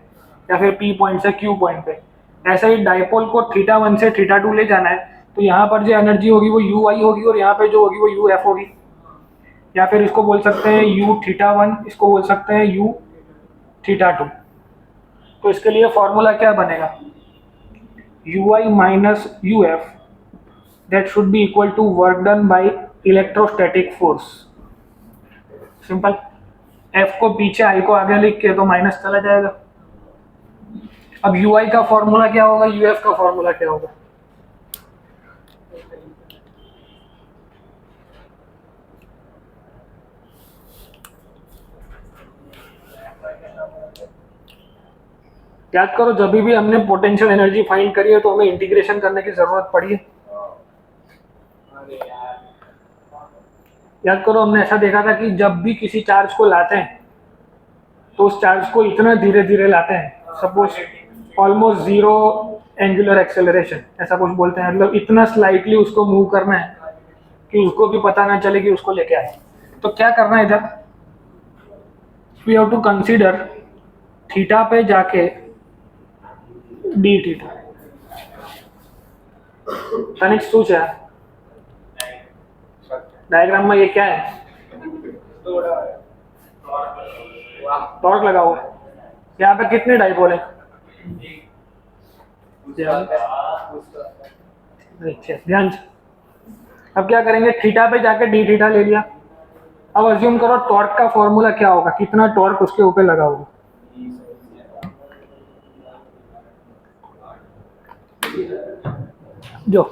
या फिर पी पॉइंट से क्यू पॉइंट पे, ऐसे ही डाइपोल को थीटा 1 से थीटा 2 ले जाना है। तो यहाँ पर जो एनर्जी होगी वो यू आई होगी और यहाँ पे जो होगी वो यू एफ होगी, या फिर इसको बोल सकते हैं यू थीटा 1, इसको बोल सकते हैं यू थीटा 2। तो इसके लिए फॉर्मूला क्या बनेगा, you I minus U F that should be equal to work done by electrostatic force। Simple, F को पीछे I को आगे लिख के तो माइनस चला जाएगा। अब UI का फॉर्मूला क्या होगा, UF का फॉर्मूला क्या होगा, याद करो जब भी हमने पोटेंशियल एनर्जी फाइंड करी है तो हमें इंटीग्रेशन करने की जरूरत पड़ी है। याद करो हमने ऐसा देखा था कि जब भी किसी चार्ज को लाते हैं तो उस चार्ज को इतना धीरे धीरे लाते हैं, सपोज ऑलमोस्ट 0 एंगुलर एक्सेलरेशन ऐसा कुछ बोलते हैं, मतलब इतना स्लाइटली उसको मूव करना है कि उसको भी पता ना चले कि उसको लेके आए। तो क्या करना है इधर, we have to consider theta पे जाके डी थीटा। तनिक सोच है डायग्राम में ये क्या है, टॉर्क लगा हुआ है, यहाँ पे कितने डाइपोल है? ध्यान से। अब क्या करेंगे, थीटा पे जाके डी थीटा ले लिया। अब अज्यूम करो टॉर्क का फॉर्मूला क्या होगा, कितना टॉर्क उसके ऊपर लगा होगा। जो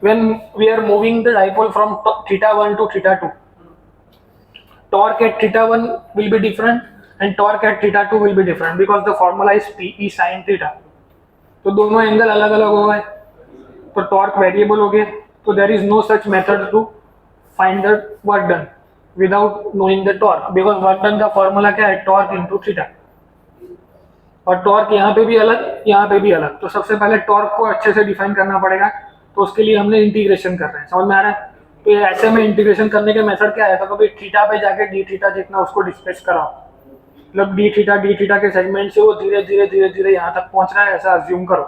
when we are moving the dipole from theta 1 to theta 2, torque at theta 1 will be different and torque at theta 2 will be different because the formula is Pe sin theta. तो दोनों angle अलग अलग हो गए तो torque variable हो गए, तो there is no such method to find the work done without knowing the torque, because work done का फॉर्मूला क्या है, टॉर्क इनटू थीटा। और टॉर्क यहाँ पे भी अलग, यहाँ पे भी अलग। तो सबसे पहले टॉर्क को अच्छे से डिफाइन करना पड़ेगा, तो उसके लिए हमने इंटीग्रेशन कर रहे हैं। समझ में आ रहा है? तो ये ऐसे में इंटीग्रेशन करने के मेथड क्या है, तो कभी थीटा पे जाके डी थीटा जितना उसको डिस्प्लेस कराओ, मतलब डी थीटा के सेगमेंट से वो धीरे धीरे धीरे धीरे यहाँ तक पहुँच रहा है, ऐसा अज्यूम करो।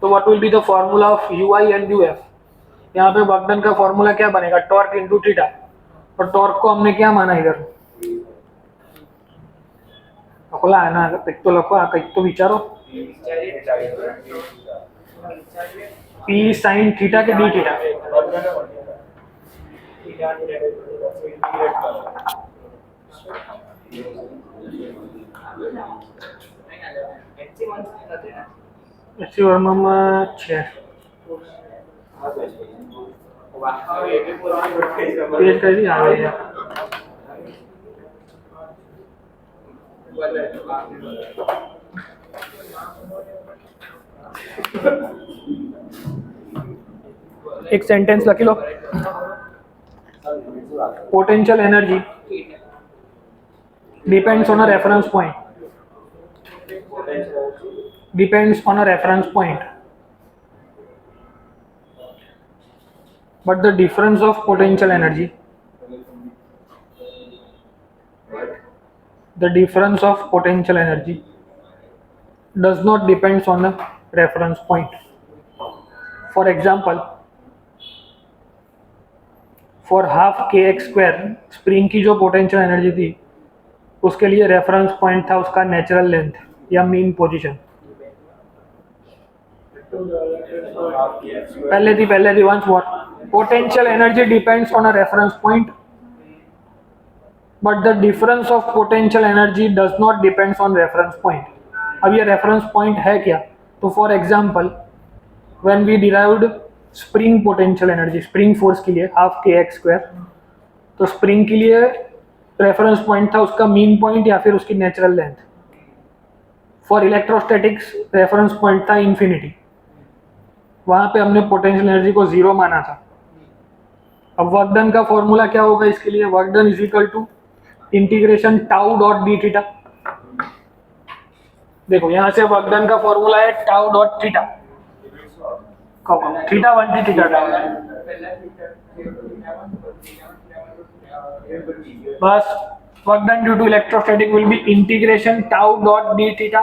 तो what will be the formula of you I and U F? यहाँ पे वर्क डन का फॉर्मूला क्या बनेगा, टॉर्क इनटू थीटा। और टॉर्क को हमने क्या माना इधर, अकोला है ना, एक तो लखो, एक तो विचारो, पी साइन थीटा के डी थीटा। अच्छी वर्मा में 6 पेज कैसी आ गई है। एक सेंटेंस लिख लो, potential energy depends on a reference point, depends on a reference point, but the difference of potential energy, the difference of potential energy does not depends on a reference point. For example, for half kx square spring की जो potential energy थी उसके लिए reference point था उसका natural length या mean position. पहले थी once more, potential energy depends on a reference point, but the difference of potential energy does not depends on reference point. अब ये reference point है क्या, तो for example when we derived spring potential energy, spring force के लिए half kx square, तो spring के लिए reference point था उसका mean point या फिर उसकी natural length। for electrostatics reference point था infinity, वहाँ पे हमने पोटेंशियल एनर्जी को 0 माना था। अब वर्क डन का फॉर्मूला क्या होगा इसके लिए, work done is equal to integration tau dot d theta. देखो यहाँ से वर्क डन का फॉर्मूला है टाउ डॉट थीटा, थीटा 1 थी थीटा 2, बस work done due to electrostatic will be integration tau dot d theta,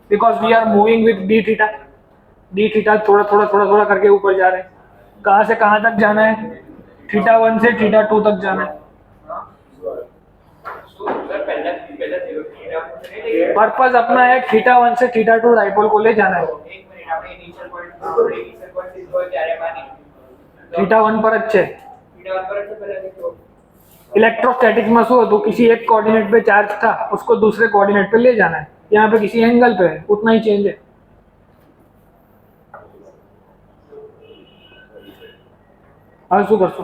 because we are moving with d theta. D theta थोड़ा थोड़ा करके ऊपर जा रहे हैं, कहाँ से कहाँ तक जाना है, थीटा 1 से थीटा 2 तक जाना है। पर्पस अपना है थीटा 1 से थीटा 2 डाइपोल को ले जाना है। थीटा 1 पर अच्छे इलेक्ट्रोस्टैटिक्स में शू तो किसी एक कोऑर्डिनेट पे चार्ज था उसको दूसरे कोऑर्डिनेट पे ले जाना है, यहाँ पे किसी एंगल पे है, उतना ही चेंज है। हाँ शू करशो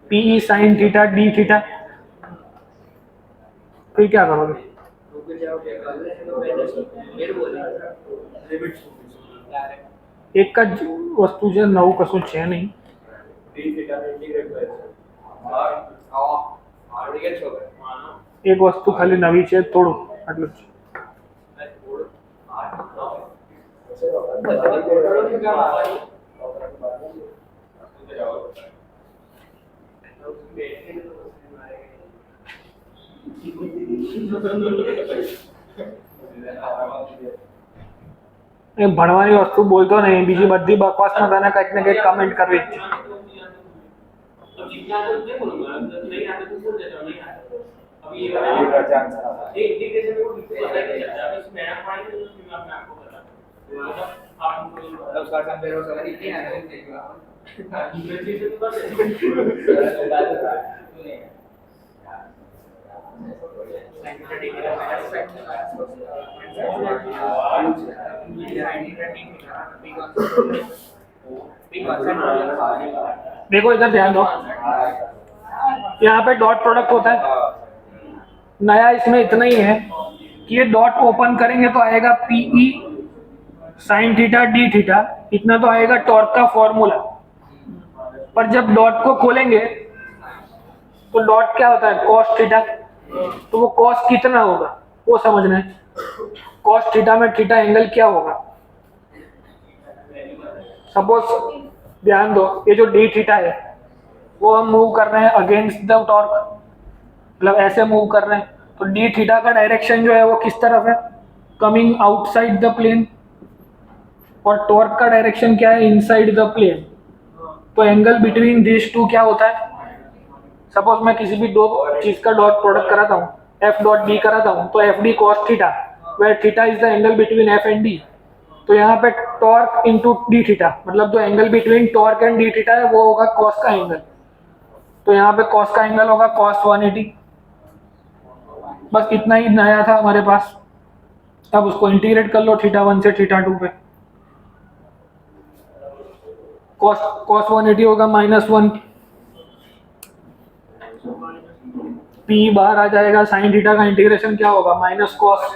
P sine theta D theta, फिर क्या करोगे, एक का वस्तु जो 9 कશું છે નહીં, એક વસ્તુ ખાલી નવી છે થોડું આટલું જ। ભણવાની વસ્તુ બોલતો નહીં, બીજી બધી બકવાસમાં તને કંઈક ને કંઈક કમેન્ટ કરવી જ છે। तो जितना तो नहीं बोलूंगा, नहीं आता तो बोल देता हूं नहीं आता। अब ये का चांस रहा ये इंटीग्रेशन में को बिल्कुल पता ही नहीं चलता, अब इस मैथ पढ़ाएंगे तो फिर मैं आपको बता मतलब आप मतलब उसका कंपेयर हो सकता है इतनी आने देगा डिफरेंशिएशन की बात है। देखो इधर ध्यान दो, यहाँ पे डॉट प्रोडक्ट होता है, नया इसमें इतना ही है कि ये डॉट ओपन करेंगे तो आएगा PE sine theta D theta, इतना तो आएगा टॉर्क का फॉर्मूला। पर जब डॉट को खोलेंगे तो डॉट क्या होता है, कॉस थीटा, तो वो कॉस कितना होगा वो समझना है। कॉस थीटा में थीटा एंगल क्या होगा, सपोज ध्यान दो ये जो डी थीटा है वो हम मूव कर रहे हैं अगेंस्ट द टॉर्क, मतलब ऐसे मूव कर रहे हैं, तो डी थीटा का डायरेक्शन जो है वो किस तरफ है, कमिंग आउटसाइड द प्लेन, और टॉर्क का डायरेक्शन क्या है, इनसाइड द प्लेन। तो एंगल बिटवीन दिस टू क्या होता है, सपोज मैं किसी भी दो चीज का डॉट प्रोडक्ट कराता हूँ, एफ डॉट डी कराता हूँ, तो F D cos theta, where theta is the angle between F and D, तो यहाँ पे टॉर्क इंटू डी थीटा, मतलब जो angle between torque and d theta है वो होगा कॉस का एंगल, तो यहाँ पे कॉस का एंगल होगा कॉस 180। बस इतना ही नया था हमारे पास, अब उसको इंटीग्रेट कर लो थीटा 1 से थीटा 2 पे, कॉस 180 होगा -1, पी बाहर आ जाएगा, साइन थीटा का इंटीग्रेशन क्या होगा माइनस कॉस,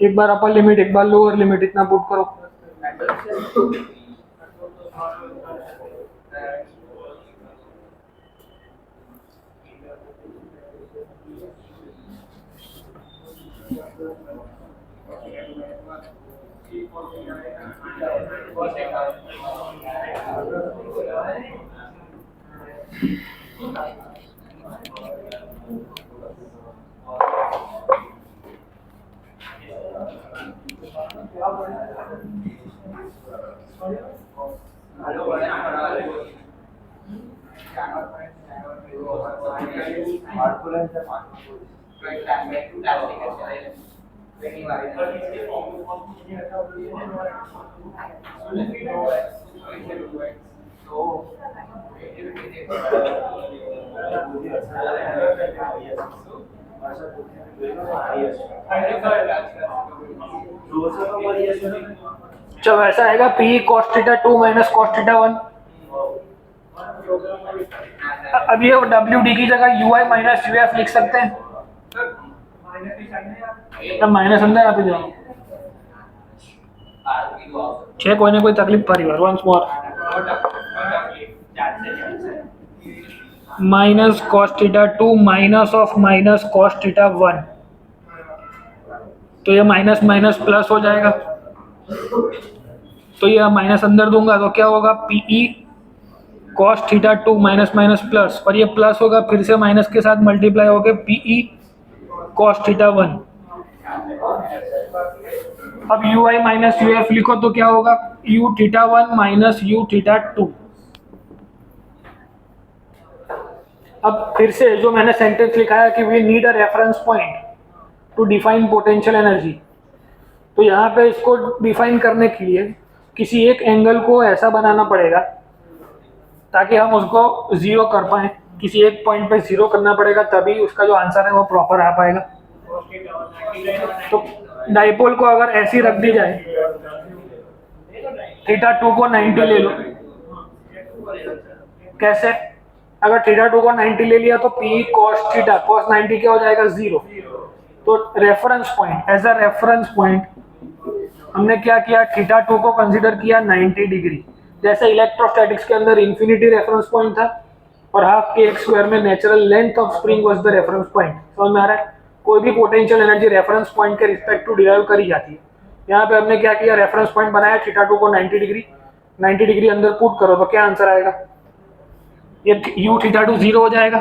एक बार अपर लिमिट एक बार लोअर लिमिट, इतना पुट करो। जब ऐसा आएगा P cos theta 2 minus cos theta 1, अब ये डब्ल्यू डी की जगह you I minus U F लिख सकते हैं, तब माइनस अंदर आते जाओ, छे कोई ना कोई तकलीफ परिवार, once more minus cos theta 2 minus of minus cos theta 1, तो ये माइनस माइनस प्लस हो जाएगा, तो ये माइनस अंदर दूंगा तो क्या होगा, PE cos theta 2 minus minus plus, और ये प्लस होगा फिर से माइनस के साथ मल्टीप्लाई होके पीई कॉस थीटा 1। अब you I minus U F लिखो तो क्या होगा, you theta 1 minus you theta 2। अब फिर से जो मैंने सेंटेंस लिखा है कि we need a reference point to define potential energy, तो यहाँ पे इसको डिफाइन करने के लिए किसी एक एंगल को ऐसा बनाना पड़ेगा ताकि हम उसको जीरो कर पाए, किसी एक पॉइंट पे जीरो करना पड़ेगा तभी उसका जो आंसर है वो प्रॉपर आ पाएगा। तो डाइपोल को अगर ऐसी रख दी जाए, थीटा 2 को 90 ले लो, कैसे, अगर थीटा 2 को 90 ले लिया तो पी कॉस थीटा कॉस 90 क्या हो जाएगा 0, तो reference point, as a reference point हमने क्या किया, थीटा 2 को कंसीडर किया 90 डिग्री, जैसे इलेक्ट्रोस्टैटिक्स के अंदर इंफिनिटी रेफरेंस पॉइंट था और हाफ के एक्स स्क्वायर में natural length of spring was the reference point. समझ में आ रहा है, कोई भी पोटेंशियल एनर्जी रेफरेंस पॉइंट के रिस्पेक्ट टू डिराइव करी जाती है। यहाँ पे हमने क्या किया, रेफरेंस पॉइंट बनाया, थीटा 2 को 90 डिग्री अंदर पुट करो तो क्या आंसर आएगा, ये यू थीटा 2 0 हो जाएगा,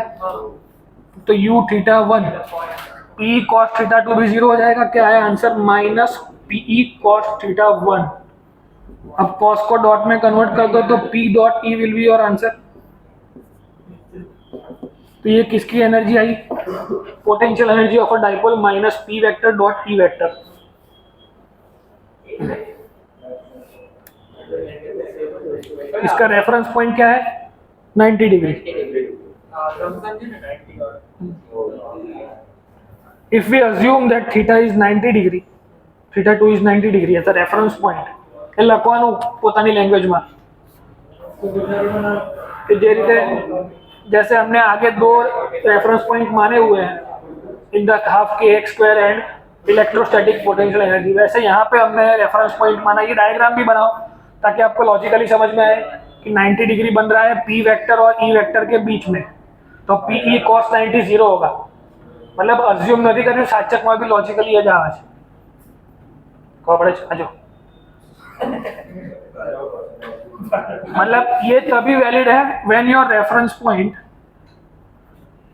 तो U theta 1 P cos theta 2 भी 0 हो जाएगा, क्या है answer minus PE cos theta 1। अब कॉस को डॉट में कन्वर्ट कर दो तो P dot E will be your answer. तो ये किसकी energy I, potential energy of a dipole minus P vector dot E vector. इसका रेफरेंस पॉइंट क्या है, 90 degree. If we assume that theta is 90 degree, theta 2 is 90 degree as a reference point, એ લખવાનું પોતાની લેંગ્વેજમાં कि જે રીતે जैसे हमने आगे दो रेफरेंस पॉइंट माने हुए हैं इन द हाफ के x square and electrostatic potential energy, वैसे यहाँ पे हमने रेफरेंस पॉइंट माना। ये डायग्राम भी बनाओ ताकि आपको लॉजिकली समझ में आए कि 90 डिग्री बन रहा है पी वेक्टर और ई वेक्टर के बीच में, तो पी ई कॉस 90 जीरो होगा। मतलब अज्यूम नहीं કર્યું, સાચકમાં भी लॉजिकली ये जावे છે, ખબર પડે છે? આજો मतलब ये तभी वैलिड है when your reference point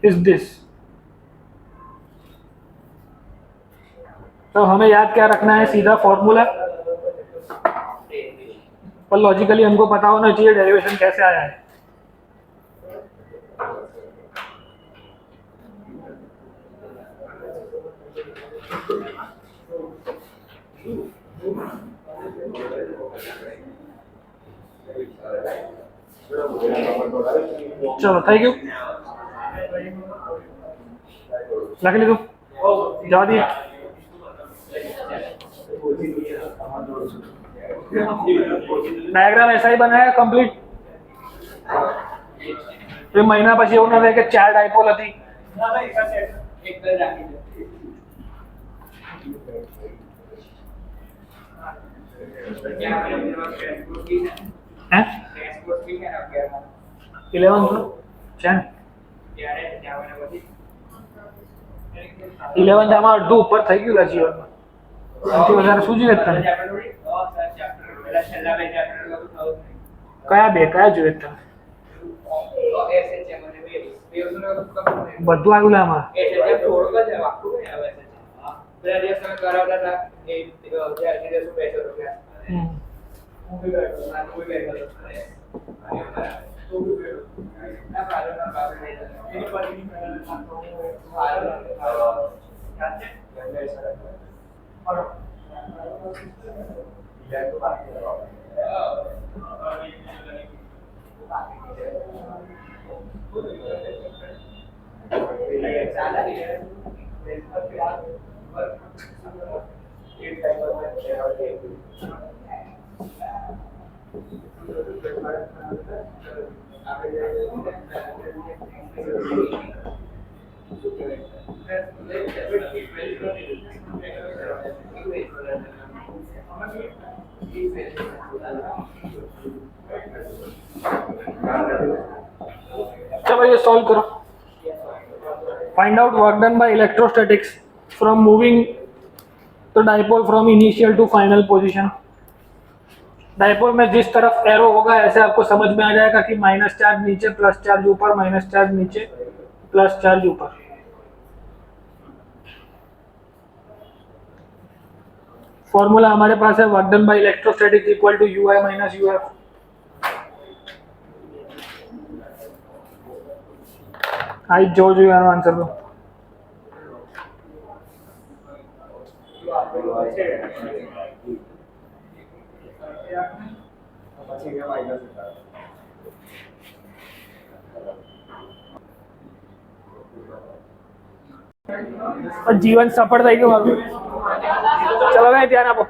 is this. तो हमें याद क्या रखना है, सीधा फॉर्मूला, पर लॉजिकली हमको पता होना चाहिए डेरिवेशन कैसे आया है। चलो थैंक यू, लग ली तुम जा दिए। डायग्राम ऐसा ही बनाया कंप्लीट। फिर महीना પછી એવું ના થાય કે ચાર ડાયપોલ હતી। हैं 11 તો છે ને 11 આમાં અડધું ઉપર થઈ ગયું છે જીવનમાં, એનાથી વધારે શું જોઈએ તને? કયા બે કયા જોઈએ તને? બધું આવ્યું આમાં। चलो ये सॉल्व करो। Find out work done by electrostatics from moving the dipole from initial to final position. Dipole में जिस तरफ एरो होगा ऐसे आपको समझ में आ जाएगा कि माइनस चार्ज नीचे, प्लस चार्ज ऊपर, माइनस चार्ज नीचे, प्लस चार्ज ऊपर। फॉर्मूला हमारे पास है work done by electrostatics equal to UI minus UF. आई जो यार आंसर दो। और जीवन सफल થઈ ગયું હવે। ચલો ભાઈ ધ્યાન આપો।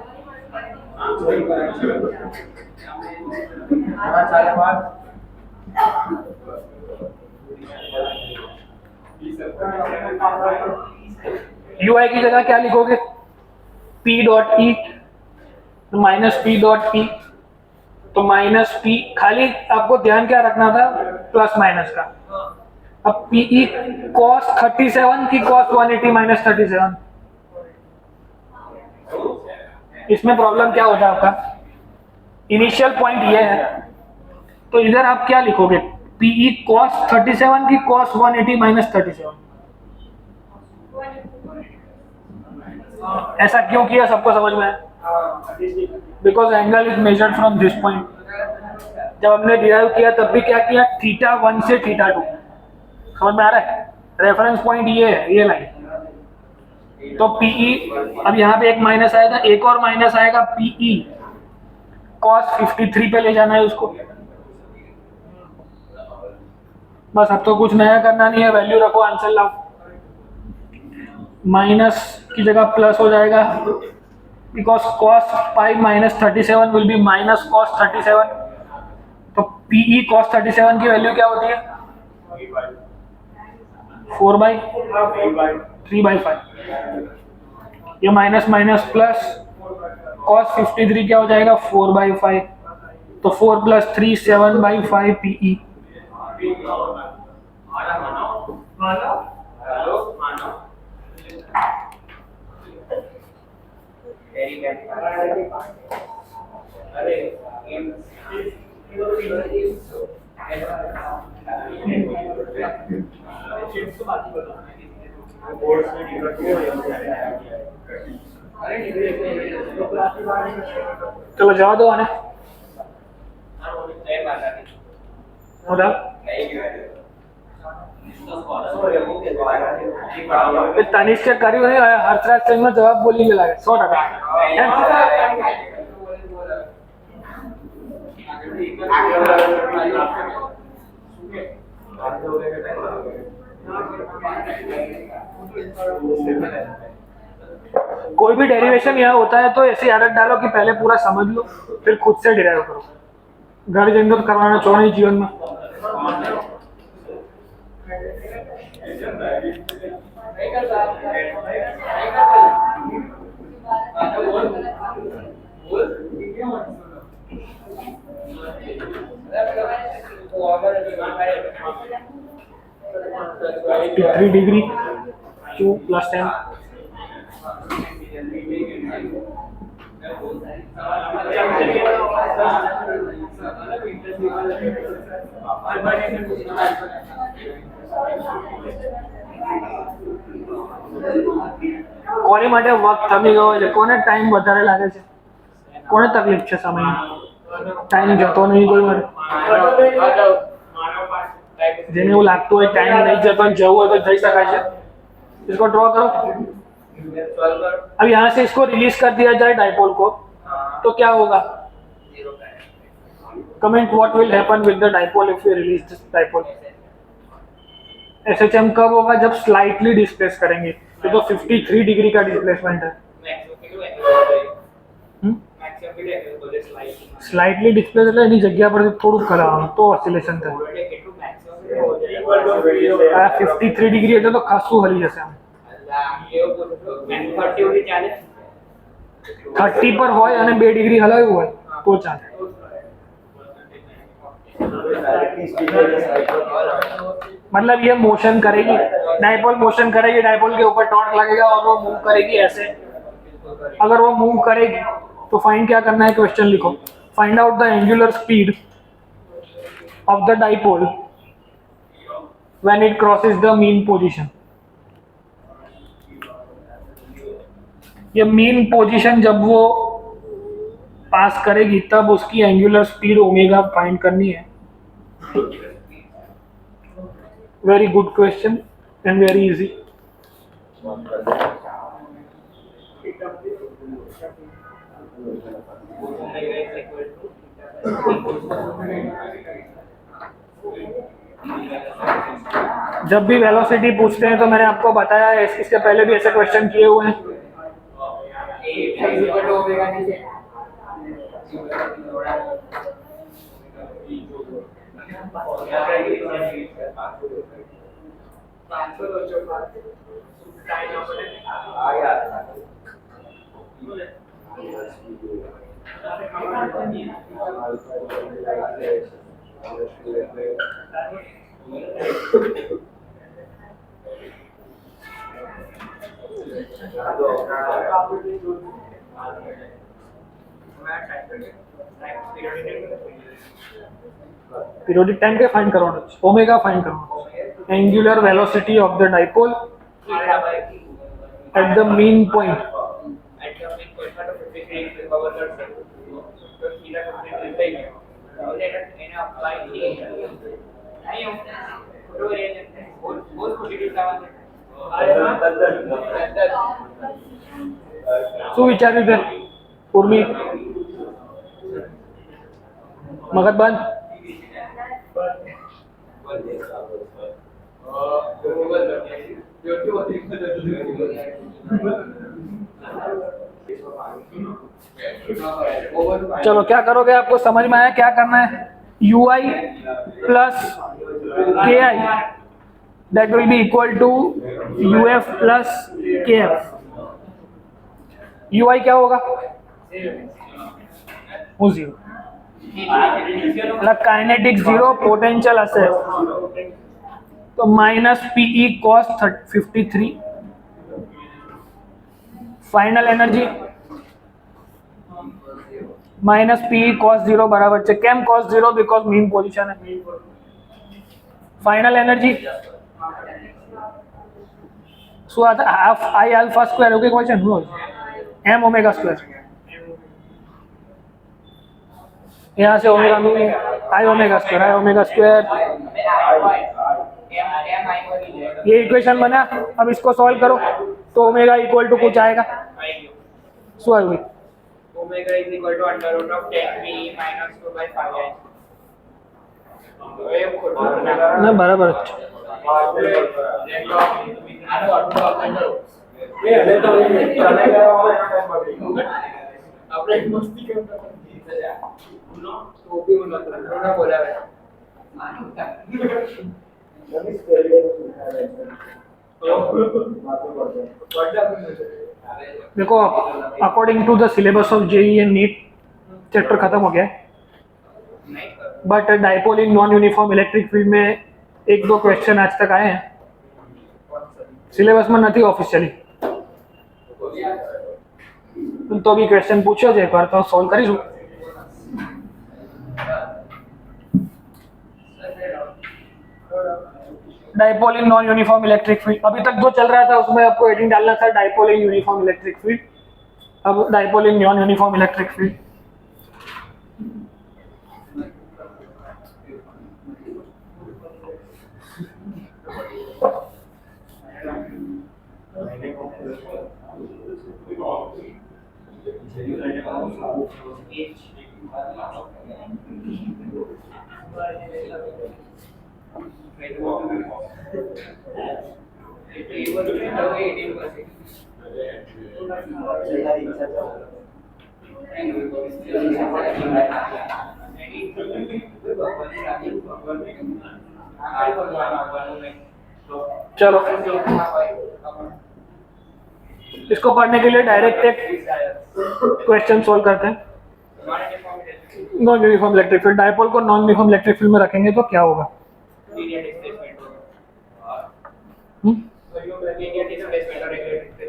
यूआई की जगह क्या लिखोगे, P dot E minus P dot E, तो माइनस पी, खाली आपको ध्यान क्या रखना था, प्लस माइनस का। अब पी ई कॉस 37 की कॉस 180 माइनस 37, इसमें प्रॉब्लम क्या होता है आपका, इनिशियल पॉइंट ये है, तो इधर आप क्या लिखोगे, पीई कॉस 37 की कॉस 180 माइनस 37। ऐसा क्यों किया सबको समझ में है, because angle is measured from this point. जब हमने डिराइव किया तब भी क्या किया, थीटा 1 से थीटा 2, समझ में आ रहा है? रेफरेंस पॉइंट ये है, ये लाइन। तो पीई, अब यहाँ पे एक माइनस आएगा, एक और माइनस आएगा, पीई cos 53 पे ले जाना है उसको। बस अब तो कुछ नया करना नहीं है, वैल्यू रखो, आंसर लाओ। माइनस की जगह प्लस हो जाएगा, because cos pi minus 37 will be minus cos 37। तो पीई cos 37 की वैल्यू क्या होती है? 4/3/5। ये माइनस माइनस प्लस, cos 53 क्या हो जाएगा? 4/5। तो 4 + 3 7/5 पीई। चलो जवाब दो आने। तनिष्क के करीब नहीं आया, हर्षराज सिंह में जवाब बोली मिला है 100%। कोई भी डेरिवेशन यहाँ होता है तो ऐसी आदत डालो कि पहले पूरा समझ लो, फिर खुद से डिराइव करो। घर जंगल करवाना छोड़ो नहीं जीवन में। Three degree 2 + 10। કોની માટે વખત થમી ગયો છે? કોને ટાઈમ વધારે લાગે છે? કોને તકલીફ છે સમયની? ટાઈમ જતો નહીં કોઈ માટે? જેને એવું લાગતું હોય ટાઈમ નહીં જતો, જવું હોય તો જઈ શકાય છે। इसको ड्रॉ करो। अब यहाँ से इसको रिलीज कर दिया जाए डाइपोल को, तो क्या होगा? Comment what will happen with the dipole if we release this dipole. SHM कब होगा? जब स्लाइटली डिस्प्लेस करेंगे। तो 53 डिग्री का डिस्प्लेसमेंट है। स्लाइटली डिस्प्लेस એટલે એની જગ્યા પર થોડું કરાવવાનું તો ઓસિલેશન થાય। 53 डिग्री એટલે તો ખાસું હલી જશે આમ। 30 પર હોય અને 2 ડિગ્રી હલાવ્યું હોય તો ચાલે। मतलब ये मोशन करेगी, डाइपोल मोशन करेगी, डाइपोल के ऊपर टॉर्क लगेगा और वो मूव करेगी ऐसे। अगर वो मूव करेगी तो फाइंड क्या करना है? क्वेश्चन लिखो, find out the angular speed of the dipole when it crosses the mean position. ये मीन पोजीशन जब वो पास करेगी तब उसकी एंगुलर स्पीड ओमेगा फाइंड करनी है। Very good question and very easy. जब भी वेलोसिटी पूछते हैं तो मैंने आपको बताया है, इसके पहले भी ऐसे क्वेश्चन किए हुए हैं। पीरियोडिक टाइम के फाइंड करो, ओमेगा फाइंड करो। Angular velocity of the dipole at the mean point. શું વિચાર્યું છે ઉર્મી? મગજ બંધ. चलो क्या करोगे, आपको समझ में आया क्या करना है? ui plus K I that will be equal to uf plus K F. ui क्या होगा? वो जीरो, मतलब काइनेटिक जीरो, पोटेंशियल असेस. तो minus PE cos 53. Final energy minus PE cos zero बराबर છે કેમ cos zero? Because mean position है. फाइनल एनर्जी શું आता half I alpha square okay question no M omega square. यहाँ से ओमेगा में आई ओमेगा स्क्वायर. ये इक्वेशन बना. अब इसको सॉल्व करो तो ओमेगा इक्वल टू कुछ आएगा. શું આવ્યું? Omega is equal to under root of 10p minus 2/5 ना बराबर છે. આપણે મસ્તી કરતા ટોપી ઉના બોલાવે. देखो according to the syllabus of JEE and NEET chapter खत्म हो गया है, but dipole in non uniform electric field में एक दो क्वेश्चन आज तक आए हैं. सिलेबस में नहीं ऑफिशियली, तो भी क्वेश्चन पूछो जो एक बार तो सॉल्व करीशू. Dipole in non uniform electric field, अभी तक जो चल रहा था उसमें आपको 18 डालना था dipole in uniform electric field. अब dipole in non uniform electric field. चलो इसको पढ़ने के लिए डायरेक्ट एक क्वेश्चन सॉल्व करते हैं. Non uniform electric field, dipole को नॉन यूनिफॉर्म इलेक्ट्रिक फील्ड में रखेंगे तो क्या होगा?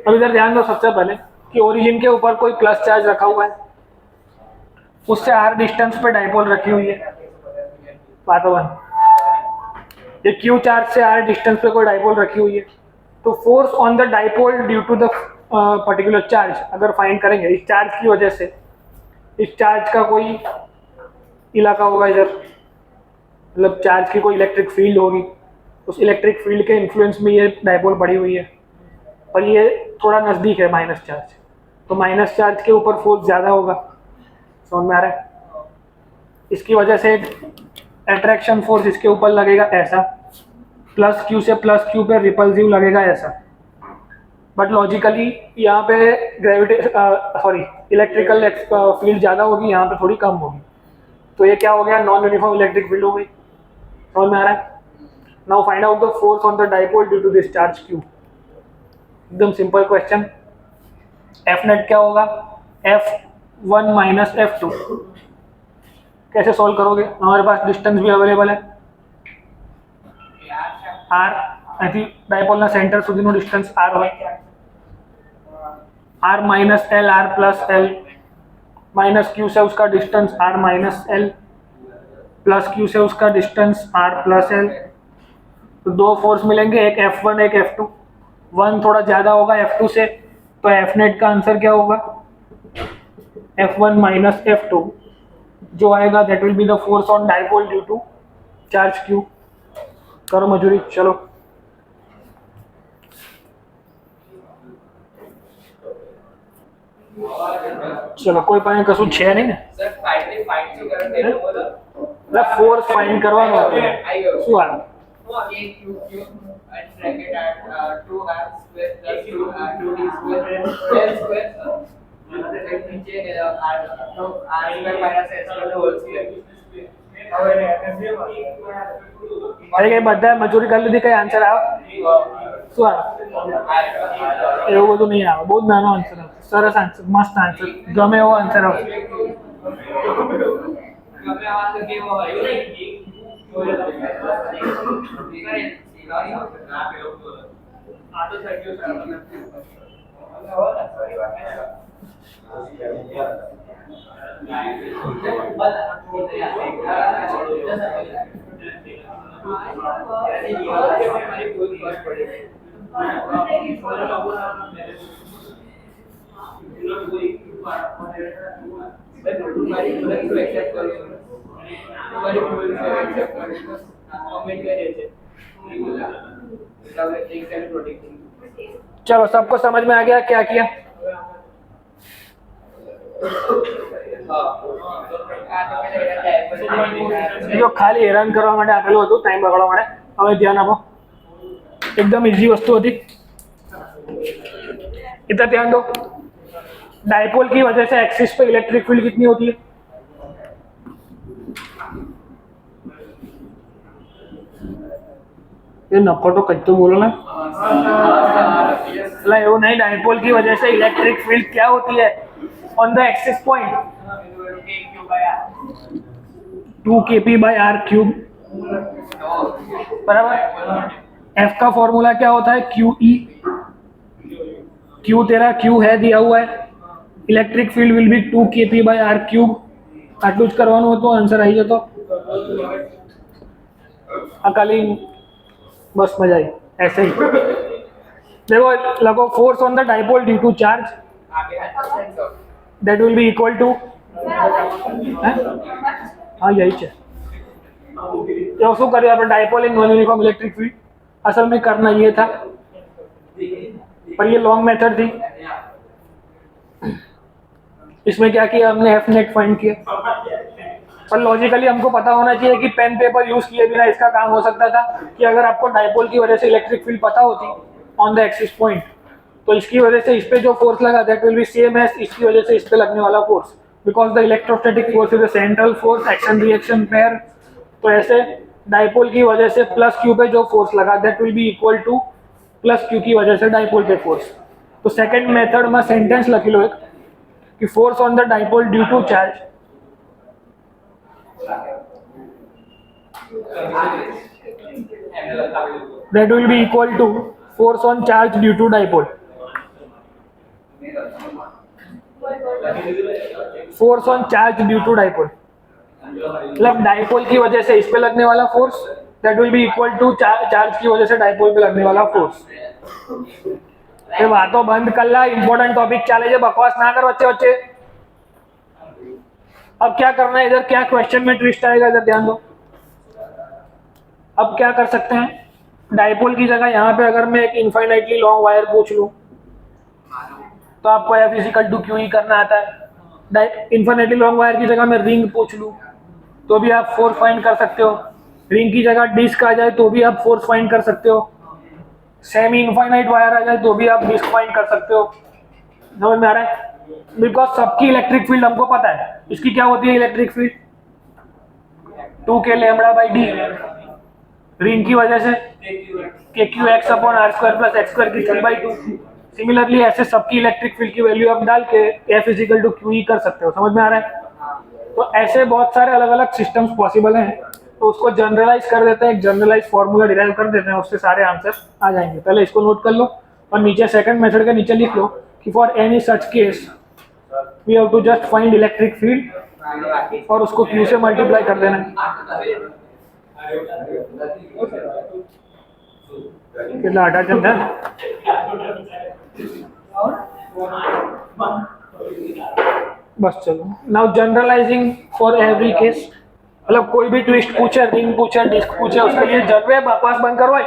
अब इधर ध्यान दो सबसे पहले कि ओरिजिन के ऊपर कोई प्लस चार्ज रखा हुआ है, उससे आर डिस्टेंस पे डाइपोल रखी हुई है. बात वन, ये क्यू चार्ज से आर डिस्टेंस पे कोई डाइपोल रखी हुई है, तो force on the dipole due to the particular charge अगर फाइंड करेंगे, इस चार्ज की वजह से, इस चार्ज का कोई इलाका होगा इधर, मतलब चार्ज की कोई इलेक्ट्रिक फील्ड होगी, उस इलेक्ट्रिक फील्ड के इन्फ्लुएंस में ये डाइपोल पड़ी हुई है, और ये थोड़ा नज़दीक है माइनस चार्ज, तो माइनस चार्ज के ऊपर फोर्स ज़्यादा होगा. समझ में आ रहा है? इसकी वजह से अट्रैक्शन फोर्स इसके ऊपर लगेगा ऐसा, प्लस क्यू से प्लस क्यू पे रिपल्सिव लगेगा ऐसा. बट लॉजिकली यहाँ पे इलेक्ट्रिकल फील्ड ज़्यादा होगी, यहाँ पे थोड़ी कम होगी, तो ये क्या हो गया? नॉन यूनिफॉर्म इलेक्ट्रिक फील्ड हो गई. समझ में आ रहा है? Now find out the force on the dipole due to this charge Q. एकदम सिंपल क्वेश्चन. एफ नेट क्या होगा? F1 minus F2. कैसे सॉल्व करोगे? हमारे पास डिस्टेंस भी अवेलेबल है, r, અહીંથી ડાયપોલના સેન્ટર સુધીનો ડિસ્ટન્સ r હોય, r minus l, r plus l, minus q से उसका distance r minus l, plus q से उसका डिस्टेंस r प्लस l. तो दो फोर्स मिलेंगे, एक F1 एक F2. 1 थोड़ा ज़्यादा होगा F2 से, तो F नेट का आंसर क्या होगा? F1 माइनस F2 जो आएगा that will be the force on dipole due to charge Q. करो मजूरी, चलो। चलो कोई पाए कसूर छे नहीं ने સર ફાઇનલી ફાઇન શું કરો તે બોલો એટલે ફોર્સ ફાઇન્ડ કરવાનો હતો શું હાલ a cube cube and bracket at 2r square plus 2d square l square नीचे r square minus s square whole square અરે કઈ બધા મજૂરી કરી લીધી, કઈ આન્સર આવે શું આવે? એવું બધું નહીં આવે, બહુ જ નાનો આન્સર આવે, સરસ આન્સર, મસ્ત આન્સર, ગમે એવો આન્સર આવે. ગમે આવા તો કેવો હોય આ તો થઈ ગયું चलो सबको समझ में आ गया क्या किया? जो खाली हैरान કરવા માટે આપેલું હતું, ટાઈમ બગાડવા માટે. હવે ધ્યાન આપો, એકદમ ઈઝી વસ્તુ હતી. इतना ध्यान दो, डायपोल की वजह से एक्सिस पे इलेक्ट्रिक फील्ड कितनी होती है? ये नफो तो कच्चो बोलो ना, એવું नहीं, डायपोल की वजह से इलेक्ट्रिक फील्ड क्या होती है on the axis point? 2 kp/r cube, बराबर. F का फॉर्मूला क्या होता है? QE. Q तेरा Q है दिया हुआ है, electric field will B 2 kp/r cube. આટલું જ કરવાનું હતું, આન્સર આવી જતો. આ ખાલી बस मजा आई ऐसे ही. देखो लगो, force on the dipole due to charge that will be equal to, हाँ यही है. तो शू करिए આપણે dipole in non uniform electric field, असल में करना ये था, पर ये लॉन्ग मेथड थी. इसमें क्या किया हमने? एफ नेट फाइंड किया. पर लॉजिकली हमको पता होना चाहिए कि पेन पेपर यूज किए बिना इसका काम हो सकता था कि अगर आपको डाइपोल की वजह से इलेक्ट्रिक फील्ड पता होती ऑन द एक्सिस पॉइंट, तो इसकी वजह से इस पे जो फोर्स लगा that will be same as इसकी वजह से इस पे लगने वाला force, because the electrostatic force is a central force, action reaction pair. तो ऐसे डाइपोल की वजह से प्लस क्यू पे जो फोर्स लगा that will be equal two plus Q की वजह से डाइपोल पे फोर्स. तो सेकंड मेथड में सेंटेंस लखी लो एक कि force on the dipole due to charge that will be equal to force on charge due to dipole. Force on charge due to dipole, मतलब डाइपोल की वजह से इस पे लगने वाला force that will be equal to charge की वजह से डाइपोल पे लगने वाला फोर्स. ये बातों बंद कर ला, इंपॉर्टेंट टॉपिक चाले जे, बकवास ना कर बच्चे बच्चे. अब क्या करना है, इधर क्या क्वेश्चन में ट्विस्ट आएगा, इधर ध्यान दो. अब क्या कर सकते हैं, डाइपोल की जगह यहाँ पे अगर मैं एक इनफाइनाइटली लॉन्ग वायर पूछ लूँ तो आपको F इक्वल टू क्यू ही करना आता है. इनफाइनाइटली लॉन्ग वायर की जगह मैं रिंग पूछ लूँ तो भी आप फोर्स फाइंड कर सकते हो. रिंग की जगह डिस्क आ जाए तो भी आप फोर्स फाइंड कर सकते हो. सेमी इनफाइनाइट वायर आ जाए तो भी आप डिस्क फाइंड कर सकते हो. समझ में आ रहा है? बिकॉज सबकी इलेक्ट्रिक फील्ड हमको पता है. इसकी क्या होती है electric field? 2k λ/d. Ring की वजह से kqx/r² + x² की 3/2. सिमिलरली ऐसे सबकी इलेक्ट्रिक फील्ड की वैल्यू आप डाल के F = QE कर सकते हो. समझ में आ रहा है? तो ऐसे बहुत सारे अलग अलग सिस्टम्स पॉसिबल हैं, तो उसको जनरलाइज कर देते हैं, एक जनरलाइज फॉर्मूला डिराइव कर देते हैं, उससे सारे आंसर आ जाएंगे. पहले इसको नोट कर लो और नीचे सेकंड मेथड के नीचे लिख लो कि for any such case we have to just find electric field और उसको Q से मल्टीप्लाई कर देना है. कितना आटा चलता है? बस चलो. Now generalizing for every case. मतलब कोई भी ट्विस्ट पूछे, रिंग पूछे, डिस्क पूछे, उसके लिए जरूर बकवास बंद करो भाई।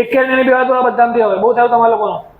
एक के नहीं भी तो बदनाम दिया बहुत है तुम्हारे लोगों ने।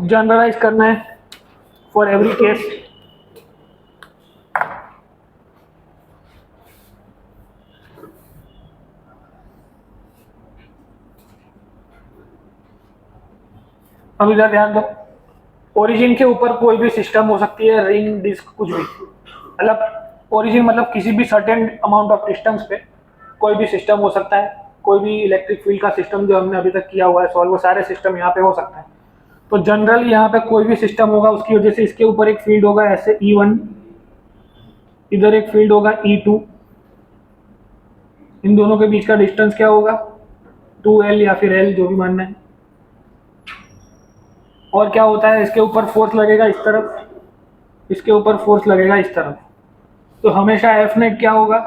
जनरलाइज करना है फॉर एवरी केस। अब इधर ध्यान दो, ओरिजिन के ऊपर कोई भी सिस्टम हो सकती है, रिंग, डिस्क, कुछ भी। मतलब ओरिजिन मतलब किसी भी सर्टेन अमाउंट ऑफ डिस्टेंस पे कोई भी सिस्टम हो सकता है। कोई भी इलेक्ट्रिक फील्ड का सिस्टम जो हमने अभी तक किया हुआ है सॉल्व, वो सारे सिस्टम यहाँ पे हो सकता है। तो जनरली यहाँ पे कोई भी सिस्टम होगा, उसकी वजह से इसके ऊपर एक फील्ड होगा ऐसे E1, इधर एक फील्ड होगा E2। इन दोनों के बीच का डिस्टेंस क्या होगा, 2L या फिर L, जो भी मानना है। और क्या होता है, इसके ऊपर फोर्स लगेगा इस तरफ, इसके ऊपर फोर्स लगेगा इस तरफ। तो हमेशा F नेट क्या होगा,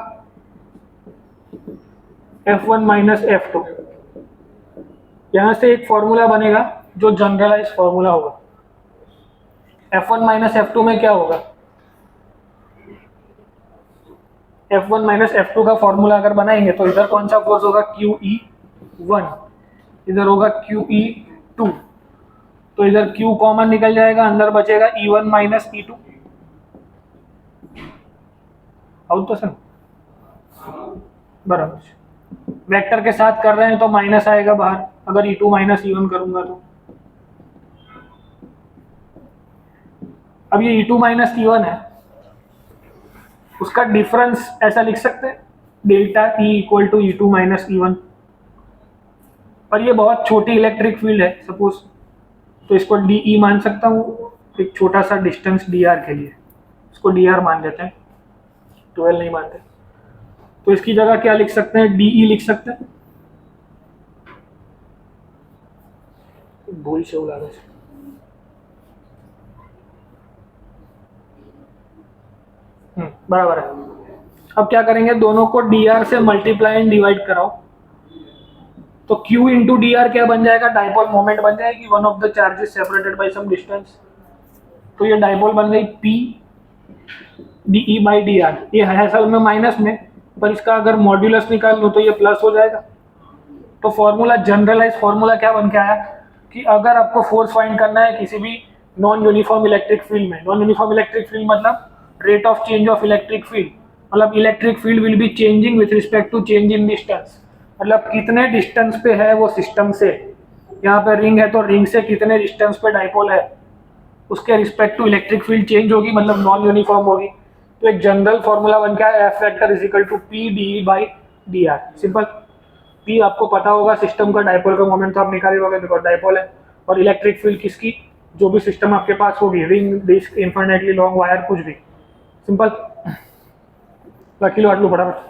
F1 माइनस F2। यहाँ से एक फॉर्मूला बनेगा जो जनरलाइज फॉर्मूला होगा। F1 माइनस F2 में क्या होगा, F1 माइनस F2 का फॉर्मूला अगर बनाएंगे तो इधर कौन सा फोर्स होगा, QE1, इधर होगा QE2। तो इधर Q कॉमन निकल जाएगा, अंदर बचेगा E1 माइनस E2। आउट तो सर बराबर। वेक्टर के साथ कर रहे हैं तो माइनस आएगा बाहर, अगर E2 माइनस E1 करूंगा तो। अब ये E2 माइनस E1 है, उसका डिफरेंस ऐसा लिख सकते हैं, delta E equal to E2 minus E1। पर ये बहुत छोटी इलेक्ट्रिक फील्ड है सपोज, तो इसको DE मान सकता हूँ, एक छोटा सा डिस्टेंस DR के लिए, इसको DR मान लेते हैं, 12 नहीं मानते। तो इसकी जगह क्या लिख सकते हैं, DE लिख सकते हैं। भूल से उड़ा दो। बराबर है। अब क्या करेंगे, दोनों को DR से मल्टीप्लाई एंड डिवाइड कराओ, तो Q इंटू DR क्या बन जाएगा, डाइपोल मोमेंट बन जाएगी, one of the charges separated by some distance. तो ये डाइपोल बन गई P DE बाई DR। ये है असल में माइनस में, पर इसका अगर मॉड्यूलस निकाल लो तो ये प्लस हो जाएगा। तो फॉर्मूला, जनरलाइज फॉर्मूला क्या बन के आया कि अगर आपको फोर्स फाइंड करना है किसी भी नॉन यूनिफॉर्म इलेक्ट्रिक फील्ड में, नॉन यूनिफॉर्म इलेक्ट्रिक फील्ड मतलब rate of change of electric field, मतलब electric field will be changing with respect to change in distance, मतलब कितने डिस्टेंस पे है वो सिस्टम से। यहाँ पे रिंग है तो रिंग से कितने डिस्टेंस पे डाइपोल है, उसके respect to electric field change होगी, मतलब नॉन यूनिफॉर्म होगी। तो एक जनरल फॉर्मूला बन गया है, F vector is equal to P DE by DR। Simple. P आपको पता होगा सिस्टम का डाइपोल का मोमेंट, तो आप निकाल लोगे बिकॉज डाइपोल है। और इलेक्ट्रिक फील्ड किसकी, जो भी सिस्टम आपके पास होगी, ring, disk, infinitely long wire, कुछ भी। सिंपल। लकी लो आटलू फटाफट।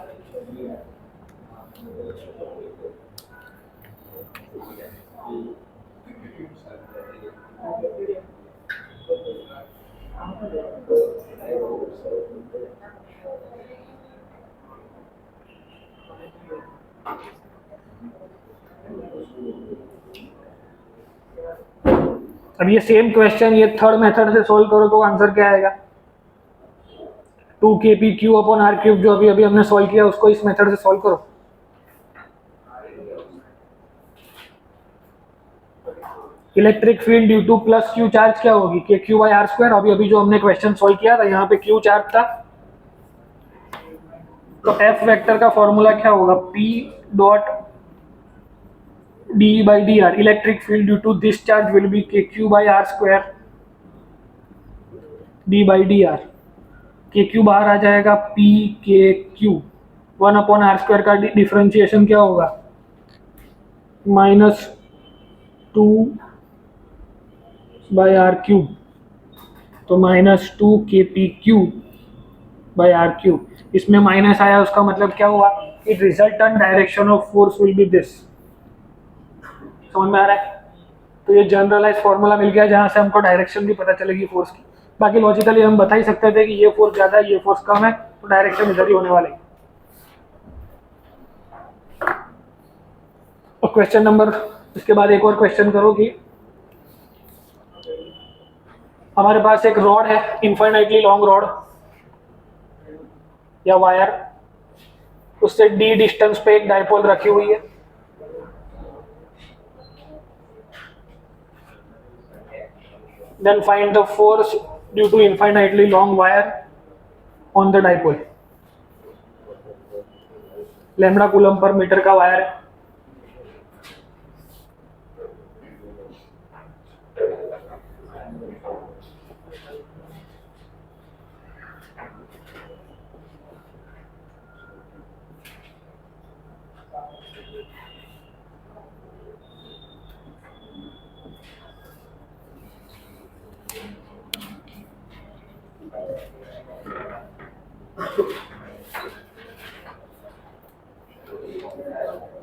अब ये सेम क्वेश्चन ये थर्ड मेथड से सोल्व करो तो आंसर क्या आएगा, 2kpq अपॉन r क्यूब, जो अभी अभी हमने सोल्व किया उसको इस मेथड से सोल्व करो। Electric field due two plus Q charge क्या होगी, KQ बाई R स्क्वायर। अभी अभी जो हमने क्वेश्चन सोल्व किया था यहाँ पे Q चार्ज था, तो F वेक्टर का फॉर्मूला क्या होगा, P dot DE by DR, electric field due to this charge will be KQ by R square D by DR। KQ बाहर आ जाएगा, PKQ 1 अपॉन R स्क्वायर का डिफरेंशिएशन क्या होगा, -2 by R क्यूब। तो -2 kp³ by r³। इसमें minus आया, उसका मतलब क्या हुआ, कि resultant direction of force will be this. समझ में आ रहा है? तो ये जनरलाइज फॉर्मूला मिल गया जहां से हमको डायरेक्शन भी पता चलेगी फोर्स की। बाकी लॉजिकली हम बता ही सकते थे कि ये फोर्स ज़्यादा है, ये फोर्स कम है, तो डायरेक्शन इधर ही होने वाली। और क्वेश्चन नंबर, इसके बाद एक और क्वेश्चन करो कि हमारे पास एक रॉड है, इनफाइनाइटली लॉन्ग रॉड या वायर, उससे d डिस्टेंस पे एक डायपोल रखी हुई है। Then find the force due to infinitely long wire on the dipole. Lambda coulomb per meter का वायर है।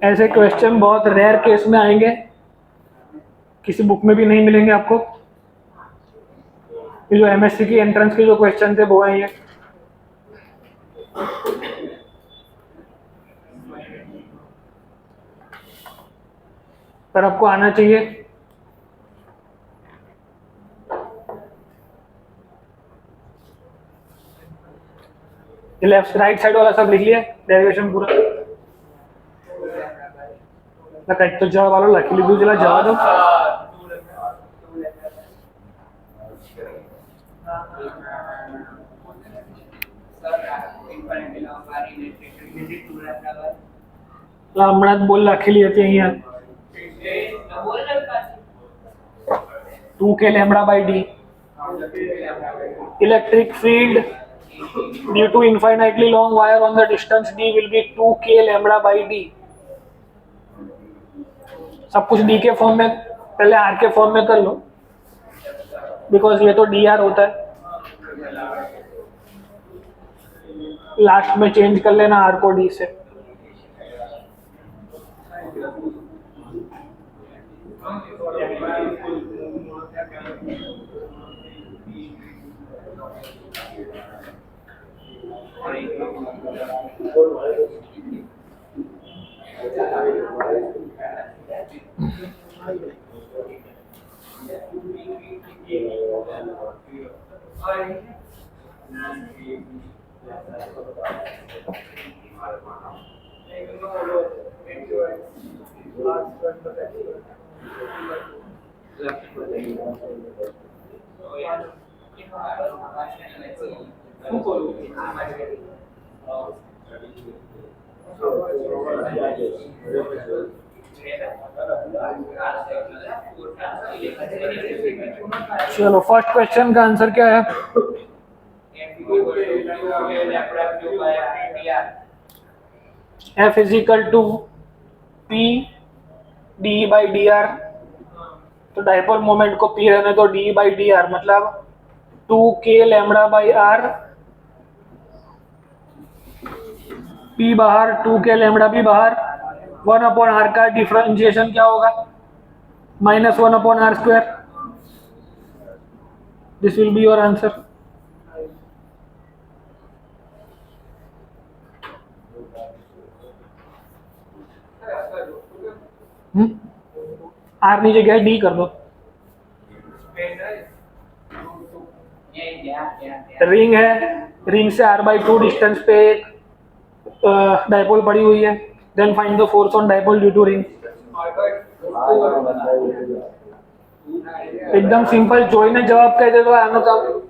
ऐसे क्वेश्चन बहुत रेयर केस में आएंगे, किसी बुक में भी नहीं मिलेंगे आपको। ये जो एमएससी की एंट्रेंस के जो क्वेश्चन थे वो हैं ये। पर आपको आना चाहिए। लेफ्ट राइट साइड वाला सब लिख लिया, डेरिवेशन पूरा लगा। तो जवाब वाला लख ली, दूसरा जवाब दो। हमણાં બોલ લખેલી હતી અહીંયા 2k lambda by d। Electric field due to infinitely long wire on the distance d will be 2k lambda by d। सब कुछ d के फॉर्म में, पहले r के फॉर्म में कर लो, बिकॉज ये तो dr होता है। लास्ट में चेंज कर लेना r को d से। चलो फर्स्ट क्वेश्चन का आंसर क्या है? F is equal to P D by D R. तो डाइपोल मोमेंट को P रहने दो, d बाई डी आर मतलब 2k lambda by are. P बाहर, 2k लैम्बडा भी बाहर। 1/r का डिफरेंशिएशन क्या होगा? -1/r²। This will be your answer. R नीचे गया, डी कर दो। रिंग है, रिंग से r/2 डिस्टेंस पे एक डाइपोल पड़ी हुई है। Then find the force on dipole due to ring. एकदम सिंपल, जोई ने जवाब कह दे तो आनो काम